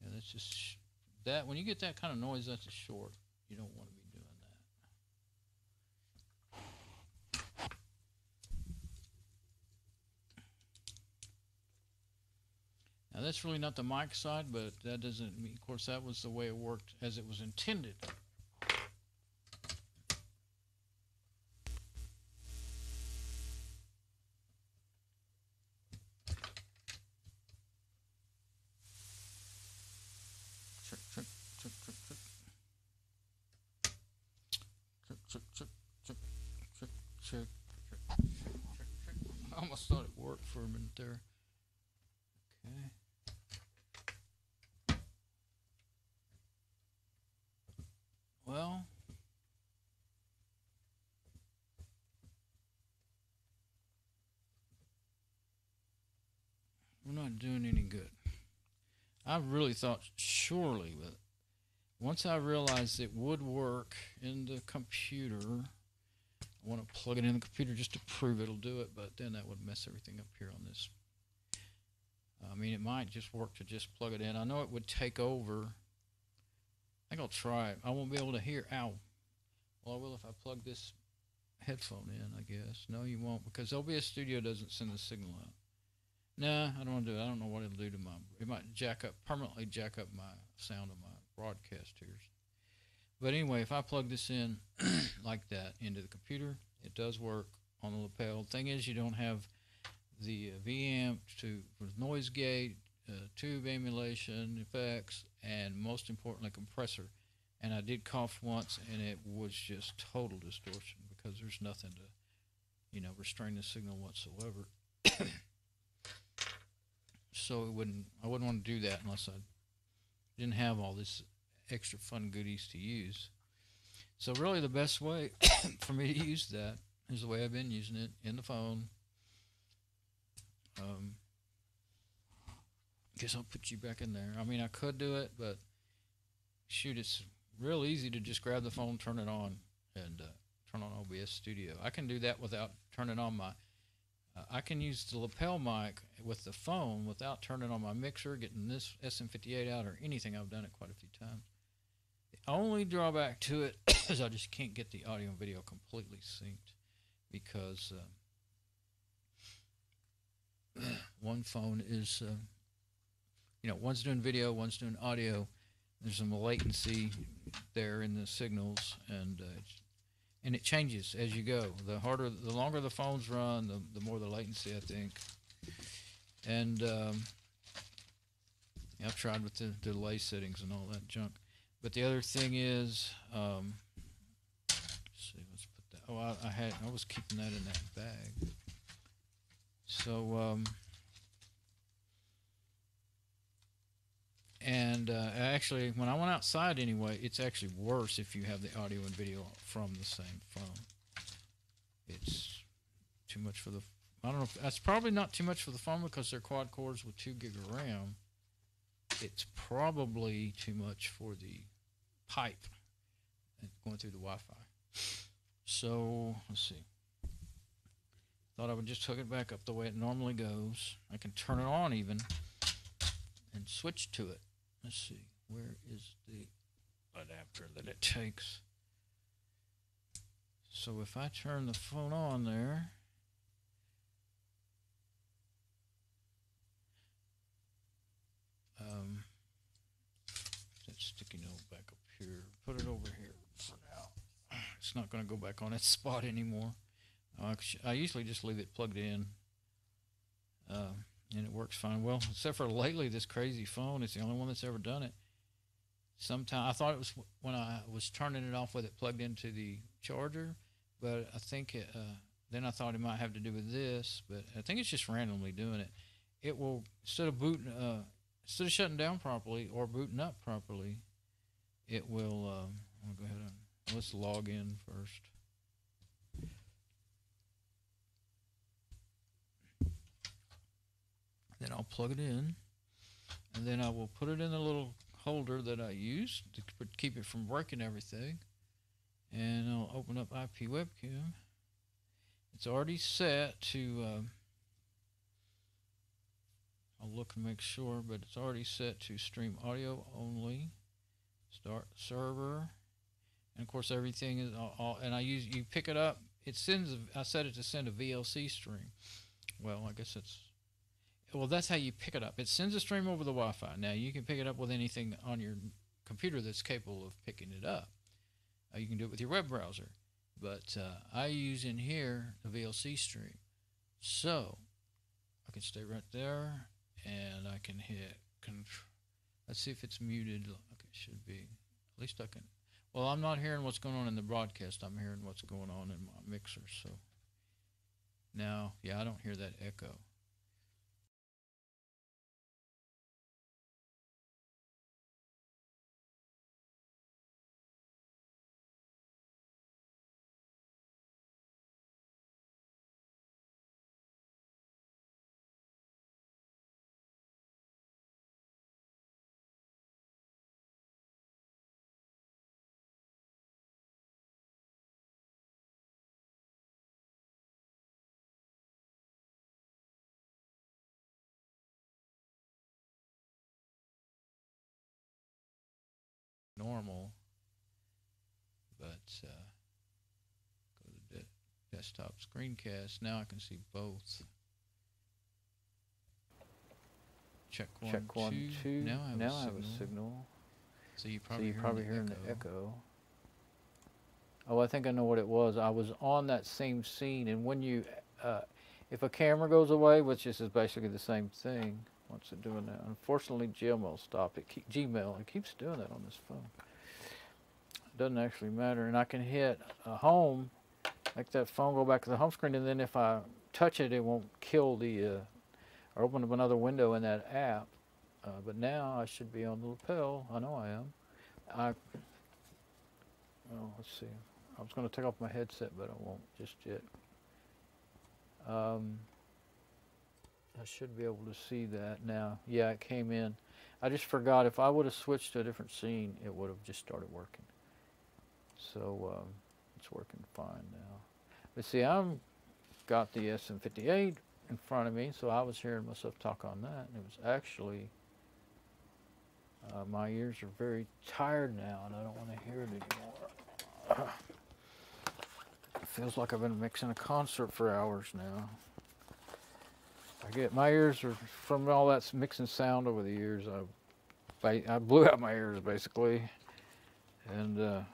Yeah, that's just that. When you get that kind of noise, that's a short. You don't want to be doing that. Now that's really not the mic side, but that doesn't mean, of course, that was the way it worked as it was intended. Check. I almost thought it worked for a minute there. Okay. Well, we're not not doing any good. I really thought surely, but once I realized it would work in the computer, I want to plug it in the computer just to prove it'll do it, but then that would mess everything up here on this. I mean, it might just work to just plug it in. I know it would take over. I think I'll try it. I won't be able to hear. Ow. Well, I will if I plug this headphone in, I guess. No, you won't, because OBS Studio doesn't send the signal out. Nah, I don't want to do it. I don't know what it'll do to it might permanently jack up my sound of my broadcast here. But anyway, if I plug this in like that into the computer, it does work on the lapel. Thing is, you don't have the V-amp with noise gate, tube emulation effects, and most importantly, compressor. And I did cough once, and it was just total distortion because there's nothing to, restrain the signal whatsoever. So I wouldn't want to do that unless I didn't have all this extra fun goodies to use. So really the best way for me to use that is the way I've been using it in the phone. Guess I'll put you back in there. I mean, I could do it, but shoot, it's real easy to just grab the phone, turn it on, and turn on OBS Studio. I can do that without turning on my I can use the lapel mic with the phone without turning on my mixer, getting this SM58 out or anything. I've done it quite a few times. The only drawback to it is I just can't get the audio and video completely synced because one phone is, one's doing video, one's doing audio. There's some latency there in the signals, and it changes as you go. The longer the phones run, the more the latency, I think. And I've tried with the delay settings and all that junk. But the other thing is, let's see, let's put that. Oh, I was keeping that in that bag. So, actually, when I went outside anyway, it's actually worse if you have the audio and video from the same phone. It's too much for I don't know, that's probably not too much for the phone because they're quad cores with 2 gig of RAM. It's probably too much for the pipe going through the Wi-Fi. So, let's see. Thought I would just hook it back up the way it normally goes. I can turn it on even and switch to it. Let's see, where is the adapter that it takes? So if I turn the phone on there, that sticky note back up here, put it over here for now. It's not going to go back on its spot anymore. I usually just leave it plugged in, and it works fine. Well, except for lately, this crazy phone, it's the only one that's ever done it. Sometimes I thought it was when I was turning it off with it plugged into the charger, but I think then I thought it might have to do with this, but I think it's just randomly doing it. It will, instead of shutting down properly or booting up properly, it will. I'm gonna go ahead and let's log in first. Then I'll plug it in, and then I will put it in the little holder that I use to keep it from breaking everything. And I'll open up IP webcam. It's already set to, I'll look and make sure, but it's already set to stream audio only. Start server. And of course everything is all, and you pick it up. I set it to send a VLC stream. Well, I guess that's how you pick it up. It sends a stream over the Wi-Fi. Now, you can pick it up with anything on your computer that's capable of picking it up. You can do it with your web browser. But I use in here a VLC stream. So, I can stay right there, and I can hit let's see if it's muted. Okay, it should be. At least I can. Well, I'm not hearing what's going on in the broadcast. I'm hearing what's going on in my mixer. So, now, yeah, I don't hear that echo. normal. But go to desktop screencast. Now I can see both. Check one, two. Now I have a signal. So you're probably hearing the echo. Oh, I think I know what it was. I was on that same scene, and when you, if a camera goes away, which is basically the same thing, what's it doing now? Unfortunately, Gmail stopped it. Gmail, it keeps doing that on this phone. It doesn't actually matter, and I can hit home, make that phone go back to the home screen, and then if I touch it, it won't kill the, or open up another window in that app. But now I should be on the lapel. I know I am. Well, let's see. I was going to take off my headset, but I won't just yet. I should be able to see that now. Yeah, it came in. I just forgot. If I would have switched to a different scene, it would have just started working. So it's working fine now. But see, I've got the SM58 in front of me, so I was hearing myself talk on that, and it was actually, my ears are very tired now, and I don't want to hear it anymore. It feels like I've been mixing a concert for hours now. My ears are, from all that mixing sound over the years, I blew out my ears basically, and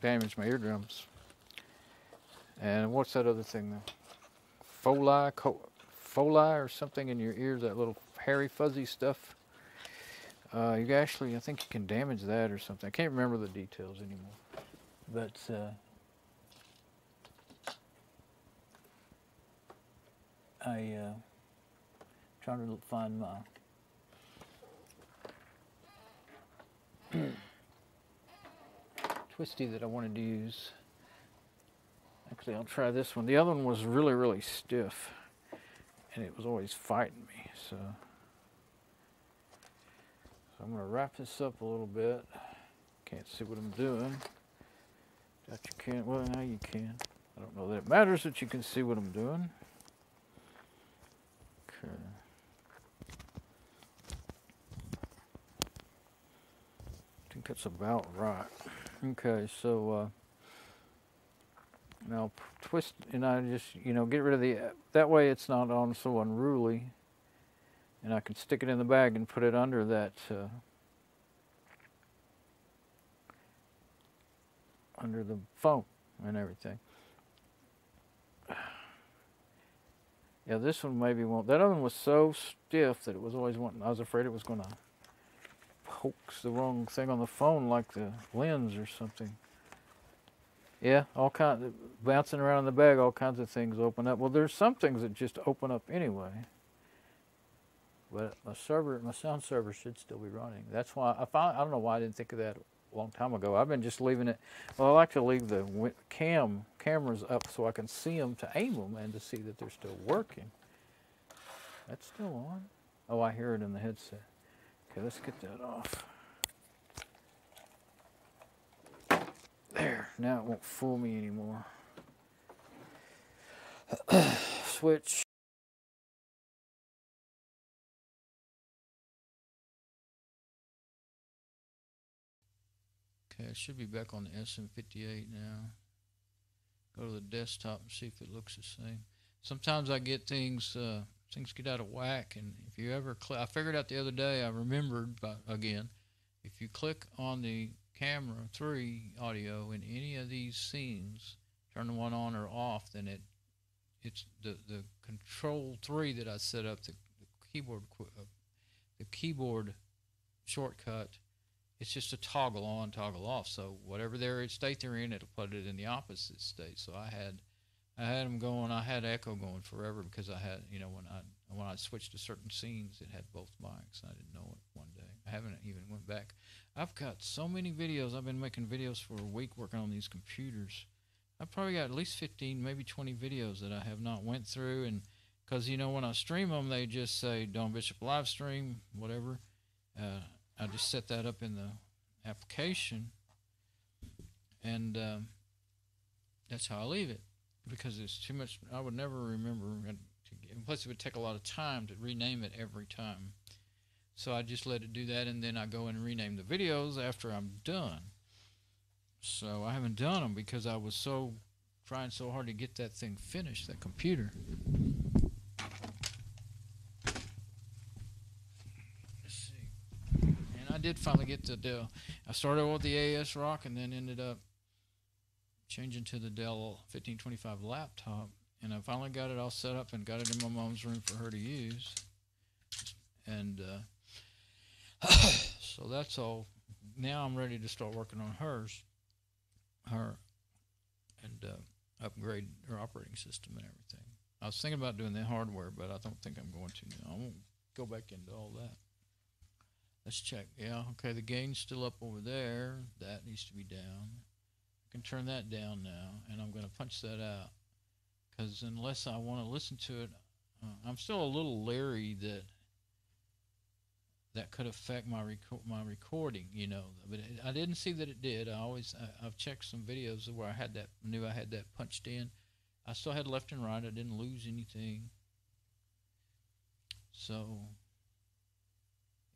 damaged my eardrums. And what's that other thing though? Foli or something in your ears, that little hairy fuzzy stuff. You actually, I think you can damage that or something. I can't remember the details anymore. But trying to find my twisty that I wanted to use. Actually, I'll try this one. The other one was really, really stiff, and it was always fighting me. So I'm going to wrap this up a little bit. Can't see what I'm doing. That you can't. Well, now you can. I don't know that it matters that you can see what I'm doing. Okay. I think that's about right. Okay, so now twist, and I just, get rid of the, that way it's not on so unruly, and I can stick it in the bag and put it under that, under the phone and everything. Yeah, this one maybe won't. That other one was so stiff that it was always wanting, I was afraid it was going to poke the wrong thing on the phone, like the lens or something. Yeah, all kinds of, bouncing around in the bag, all kinds of things open up. Well, there's some things that just open up anyway. But my sound server should still be running. That's why I don't know why I didn't think of that a long time ago. I've been just leaving it. Well, I like to leave the cameras up so I can see them, to aim them and to see that they're still working. That's still on. Oh, I hear it in the headset. Okay, let's get that off. There, now it won't fool me anymore. Switch. Okay, I should be back on the SM58 now. Go to the desktop and see if it looks the same. Sometimes I get things get out of whack, and if you ever I figured out the other day, I remembered, again, if you click on the camera 3 audio in any of these scenes, turn the one on or off, then it's the control 3 that I set up, the keyboard shortcut. It's just a toggle on, toggle off. So whatever state they're in, it'll put it in the opposite state. So I had them going. I had echo going forever because I had, when I switched to certain scenes, it had both mics. I didn't know it one day. I haven't even went back. I've got so many videos. I've been making videos for a week working on these computers. I've probably got at least 15, maybe 20 videos that I have not went through. And because, when I stream them, they just say Don Bishop live stream, whatever. I just set that up in the application, and that's how I leave it, because it's too much. I would never remember, and plus it would take a lot of time to rename it every time. So I just let it do that, and then I go and rename the videos after I'm done. So I haven't done them because I was trying so hard to get that thing finished, that computer. Let's see. And I did finally get the Dell. I started with the AS Rock and then ended up changing to the Dell 1525 laptop. And I finally got it all set up and got it in my mom's room for her to use. And so that's all. Now I'm ready to start working on her, and upgrade her operating system and everything. I was thinking about doing the hardware, but I don't think I'm going to now. I won't go back into all that. Let's check. Yeah, okay, the gain's still up over there. That needs to be down. I can turn that down now, and I'm going to punch that out. Because unless I want to listen to it, I'm still a little leery that could affect my recording, you know. But I didn't see that it did. I've checked some videos where I knew I had that punched in. I still had left and right. I didn't lose anything. So,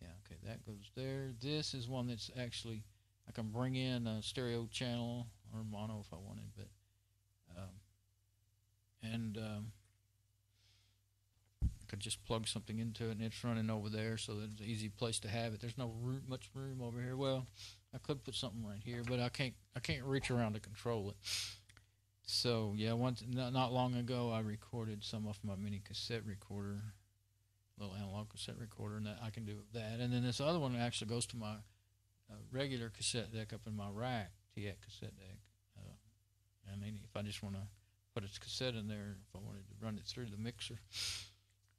yeah, okay, that goes there. This is one that's actually, I can bring in a stereo channel or mono if I wanted, but, I could just plug something into it and it's running over there, so that it's an easy place to have it. There's no much room over here. Well, I could put something right here, but I can't reach around to control it. So yeah, not long ago I recorded some off my mini cassette recorder, little analog cassette recorder, and that I can do that. And then this other one actually goes to my regular cassette deck up in my rack, TX cassette deck. I mean, if I just want to put a cassette in there, if I wanted to run it through the mixer.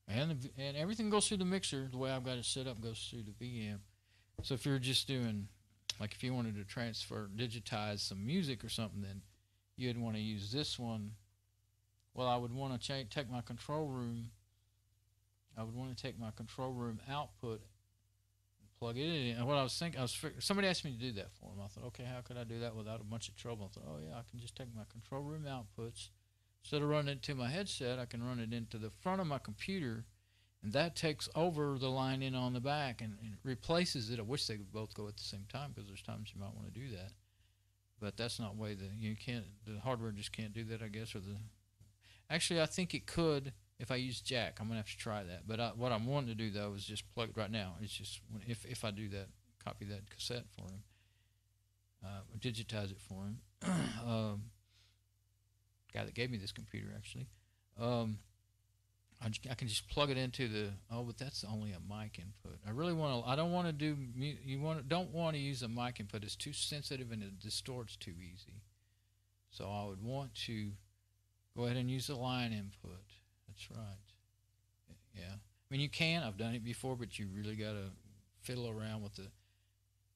And everything goes through the mixer. The way I've got it set up goes through the VM. So if you're just doing, like if you wanted to digitize some music or something, then you'd want to use this one. Well, I would want to take my control room. I would want to take my control room output and plug it in. And what I was thinking, somebody asked me to do that for them. I thought, okay, how could I do that without a bunch of trouble? I thought, oh yeah, I can just take my control room outputs. Instead of running it to my headset, I can run it into the front of my computer, and that takes over the line in on the back and replaces it. I wish they would both go at the same time, because there's times you might want to do that. But that's not the way the hardware just can't do that, I guess. Actually, I think it could if I use jack. I'm going to have to try that. But what I'm wanting to do, though, is just plug it right now. It's just, if I do that, copy that cassette for him, digitize it for him. Guy that gave me this computer, actually, I can just plug it into but that's only a mic input. I don't want to do, don't want to use a mic input. It's too sensitive and it distorts too easy. So I would want to go ahead and use the line input. That's right. Yeah. I mean, you can. I've done it before, but you really got to fiddle around with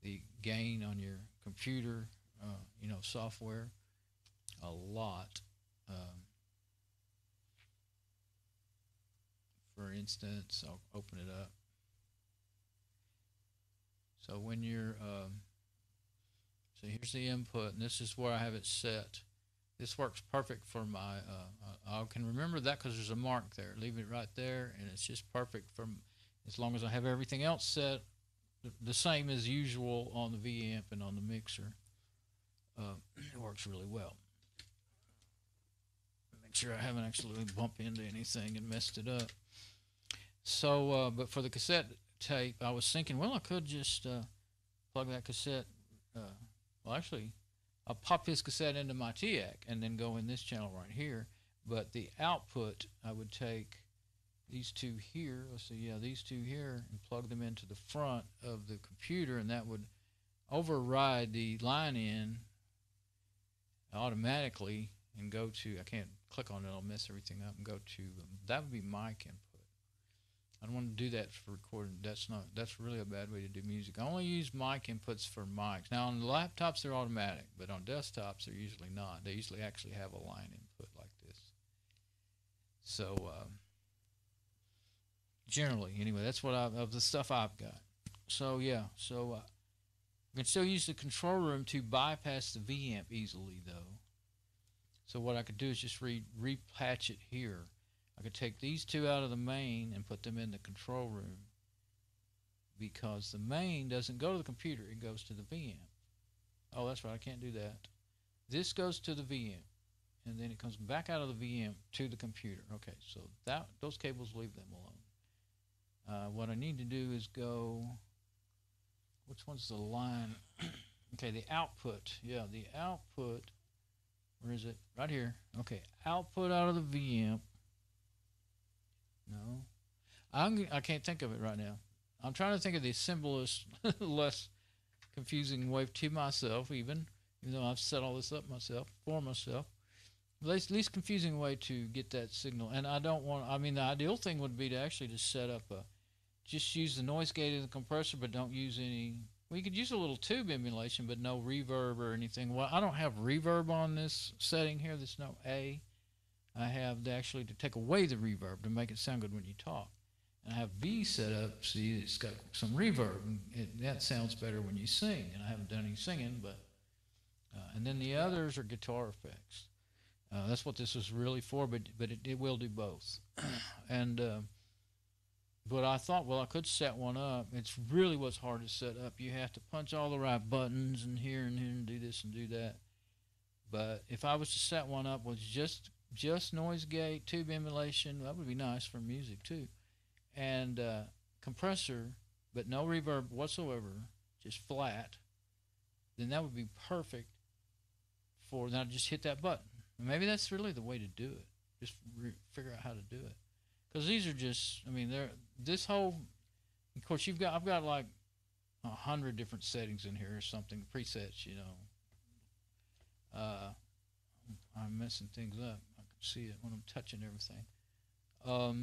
the gain on your computer, software a lot. For instance, I'll open it up. So when you're, so here's the input, and this is where I have it set. This works perfect for my, I can remember that because there's a mark there. Leave it right there, and it's just perfect for, as long as I have everything else set the same as usual on the V-amp and on the mixer. It works really well. Make sure I haven't actually bumped into anything and messed it up. So, but for the cassette tape, I was thinking, well, I could just plug that cassette. Well, actually, I'll pop his cassette into my TX and then go in this channel right here. But the output, I would take these two here. Let's see, yeah, these two here, and plug them into the front of the computer, and that would override the line in automatically and go to, I can't click on it, I'll mess everything up, and go to, that would be mic input. I don't want to do that for recording. That's really a bad way to do music. I only use mic inputs for mics. Now on the laptops they're automatic, but on desktops they're usually not. They usually actually have a line input like this. So generally, anyway, that's what of the stuff I've got. So yeah, so I can still use the control room to bypass the V-amp easily though. So what I could do is just repatch it here. I could take these two out of the main and put them in the control room. because the main doesn't go to the computer, it goes to the VM. Oh, that's right, I can't do that. This goes to the VM, and then it comes back out of the VM to the computer. Okay, so those cables, leave them alone. What I need to do is go, which one's the line? Okay, the output. Yeah, the output. Where is it? Right here. Okay, output out of the VM. No, I can't think of it right now. I'm trying to think of the simplest, less confusing way to myself, even though I've set all this up myself, for myself. Least confusing way to get that signal. And I don't want, I mean, the ideal thing would be to actually just set up just use the noise gate of the compressor, but don't use any, well, you could use a little tube emulation, but no reverb or anything. Well, I don't have reverb on this setting here. There's no A. I have to take away the reverb to make it sound good when you talk. And I have B set up, see, it's got some reverb, and that sounds better when you sing. And I haven't done any singing, but, and then the others are guitar effects. That's what this is really for, but it will do both. And but I thought, well, I could set one up. It's really what's hard to set up. You have to punch all the right buttons and here and do this and do that. But if I was to set one up with just noise gate, tube emulation, that would be nice for music too. And compressor, but no reverb whatsoever, just flat, then that would be perfect for, now just hit that button. Maybe that's really the way to do it. Just figure out how to do it. Because these are just, I mean, this whole, of course, I've got like 100 different settings in here or something, presets, you know. I'm messing things up. I can see it when I'm touching everything.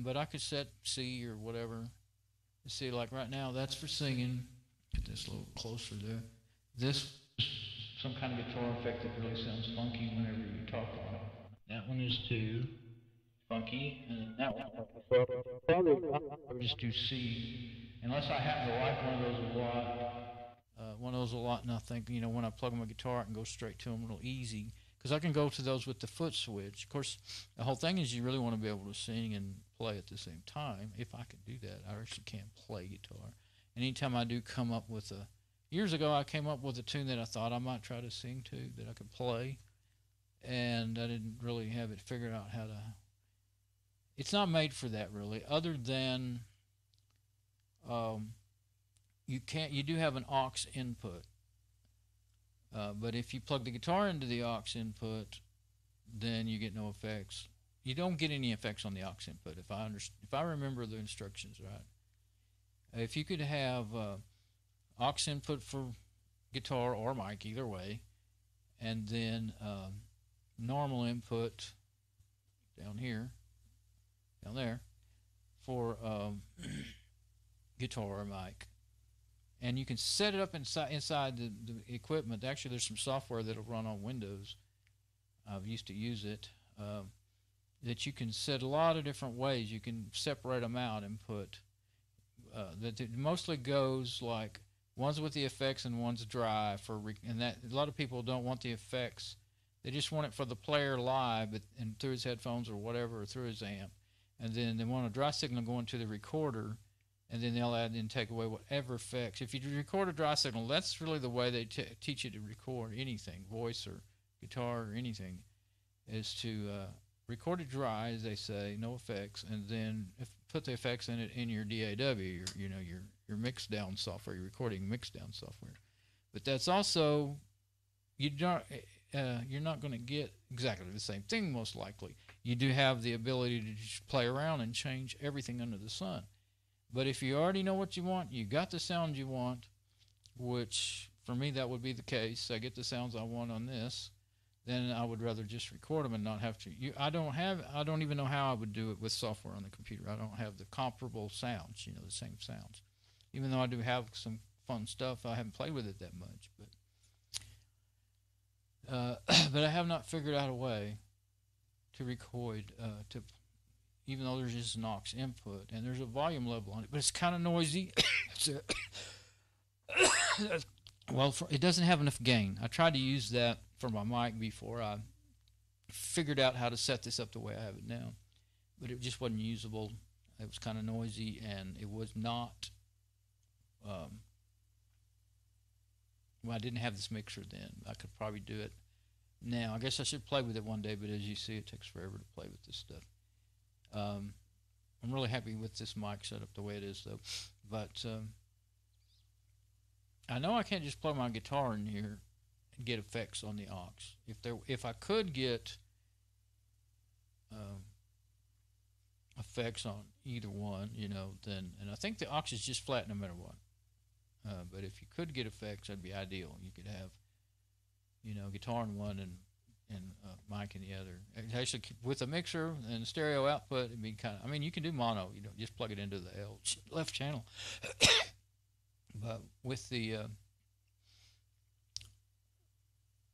But I could set C or whatever. You see, like right now, that's for singing. Get this a little closer there. This some kind of guitar effect that really sounds funky whenever you talk on it. That one is too funky, and that one I would just do C, unless I happen to like one of those a lot. And I think, you know, when I plug my guitar, I can go straight to them real easy, because I can go to those with the foot switch. Of course, the whole thing is you really want to be able to sing and play at the same time. If I could do that, I actually can't play guitar. And anytime I do come up with years ago, I came up with a tune that I thought I might try to sing to, that I could play, and I didn't really have it figured out how to. It's not made for that really, other than you do have an aux input, but if you plug the guitar into the aux input, then you get no effects. You don't get any effects on the aux input, if I remember the instructions right. If you could have aux input for guitar or mic, either way, and then normal input down there for guitar or mic, and you can set it up inside the equipment. Actually, there's some software that'll run on Windows. I've used to use it, that you can set a lot of different ways. You can separate them out and put that it mostly goes like one's with the effects and one's dry and that a lot of people don't want the effects. They just want it for the player live, and through his headphones or whatever, or through his amp. And then they want a dry signal going to the recorder, and then they'll add and take away whatever effects. If you record a dry signal, that's really the way they teach you to record anything, voice or guitar or anything, is to record it dry, as they say, no effects, and then put the effects in it in your DAW, your mix down software, your recording mix down software. But that's also, you're not going to get exactly the same thing most likely. You do have the ability to just play around and change everything under the sun. But if you already know what you want, you got the sound you want, which for me that would be the case. I get the sounds I want on this, then I would rather just record them and not have to. I don't even know how I would do it with software on the computer. I don't have the comparable sounds, the same sounds. Even though I do have some fun stuff, I haven't played with it that much. But I have not figured out a way to record, even though there's just an aux input and there's a volume level on it, but it's kind of noisy. Well, it doesn't have enough gain. I tried to use that for my mic before I figured out how to set this up the way I have it now, but it just wasn't usable. It was kind of noisy, and it was not well, I didn't have this mixer then. I could probably do it now. I guess I should play with it one day, but as you see, it takes forever to play with this stuff. I'm really happy with this mic setup the way it is, though. But I know I can't just plug my guitar in here and get effects on the aux. If I could get effects on either one, then, and I think the aux is just flat no matter what. But if you could get effects, that'd be ideal. You could have, guitar in one and mic in the other. Actually, with a mixer and stereo output, it'd be kind of. I mean, you can do mono. Just plug it into the left channel. But with the,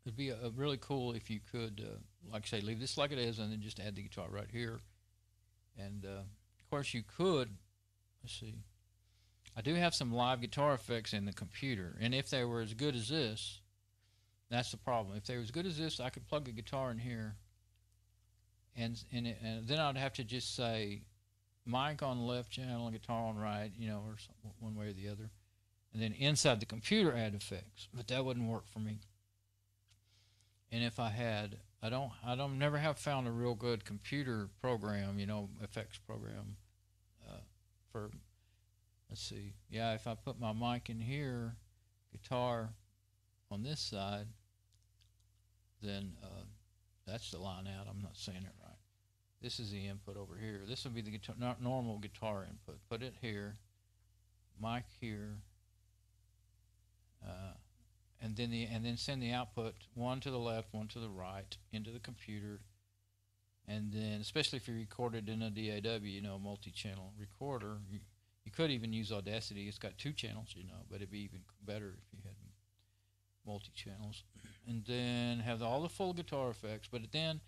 it'd be really cool if you could, like I say, leave this like it is, and then just add the guitar right here. And of course, you could. Let's see. I do have some live guitar effects in the computer, and if they were as good as this, that's the problem. If they were as good as this, I could plug a guitar in here, and then I'd have to just say mic on the left channel and guitar on right, or one way or the other, and then inside the computer add effects. But that wouldn't work for me. And if I had, never have found a real good computer program, effects program for. Let's see. Yeah, if I put my mic in here, guitar on this side, then that's the line out. I'm not saying it right. This is the input over here. This would be the guitar, not normal guitar input. Put it here, mic here, and then send the output one to the left, one to the right into the computer, and then especially if you recorded in a DAW, multi-channel recorder. You could even use Audacity. It's got 2 channels, but it'd be even better if you had multi-channels. And then have all the full guitar effects. But then,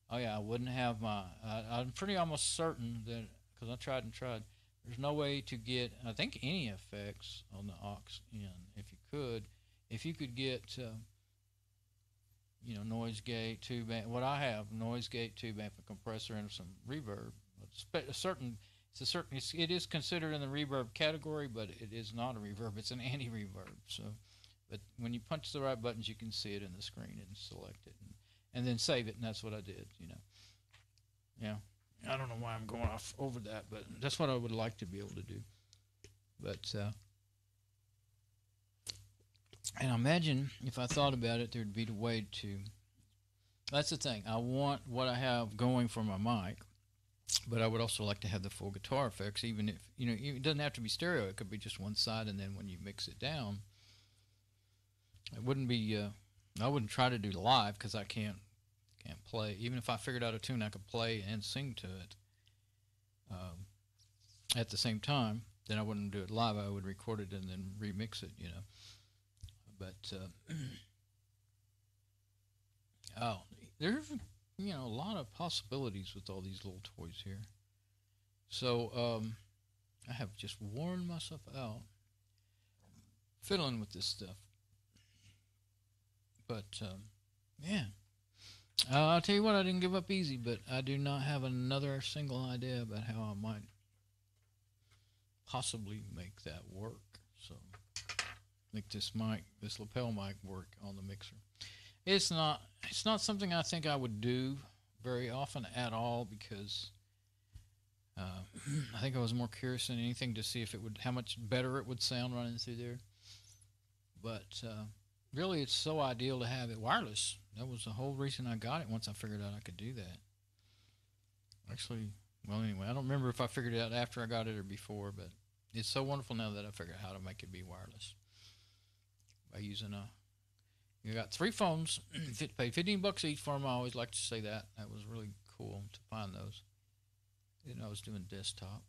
I wouldn't have my... I'm pretty almost certain that, because I tried and tried, there's no way to get, I think, any effects on the aux in. If you could get, noise gate, tube amp. What I have, noise gate, tube amp, a compressor, and some reverb. It is considered in the reverb category, but it is not a reverb. It's an anti-reverb. So, but when you punch the right buttons, you can see it in the screen and select it, and then save it. And that's what I did. Yeah. I don't know why I'm going off over that, but that's what I would like to be able to do. But and imagine if I thought about it, there'd be a way to. That's the thing. I want what I have going for my mic. But I would also like to have the full guitar effects, even if, it doesn't have to be stereo. It could be just one side, and then when you mix it down, it wouldn't be, I wouldn't try to do live because I can't play. Even if I figured out a tune, I could play and sing to it at the same time. Then I wouldn't do it live. I would record it and then remix it, But, there's... a lot of possibilities with all these little toys here. So, I have just worn myself out fiddling with this stuff. But, yeah. I'll tell you what, I didn't give up easy, but I do not have another single idea about how I might possibly make that work. So, make this lapel mic work on the mixer. It's not something I think I would do very often at all, because I think I was more curious than anything to see how much better it would sound running through there. But really, it's so ideal to have it wireless. That was the whole reason I got it once I figured out I could do that. Actually, well, anyway, I don't remember if I figured it out after I got it or before, but it's so wonderful now that I figured out how to make it be wireless by using You got 3 phones, paid $15 each for them. I always like to say that. That was really cool to find those. I was doing desktop.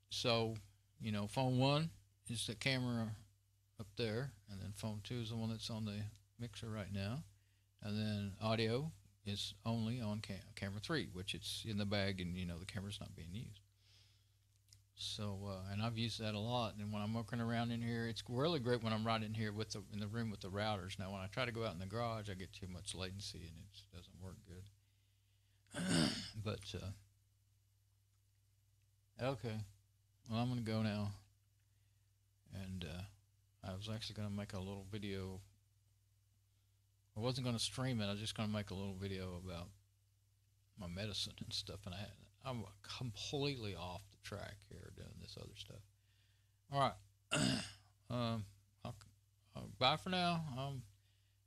So, phone 1 is the camera up there, and then phone 2 is the one that's on the mixer right now. And then audio is only on camera 3, which it's in the bag, and, the camera's not being used. So, and I've used that a lot. And when I'm working around in here, it's really great when I'm right in here in the room with the routers. Now, when I try to go out in the garage, I get too much latency and it doesn't work good. But Okay. Well, I'm gonna go now, and I was actually gonna make a little video. I wasn't gonna stream it. I was just gonna make a little video about my medicine and stuff, and I'm completely off the track here doing this other stuff. All right. I'll, bye for now. I'll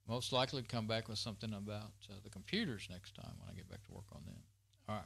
most likely come back with something about the computers next time when I get back to work on them. All right.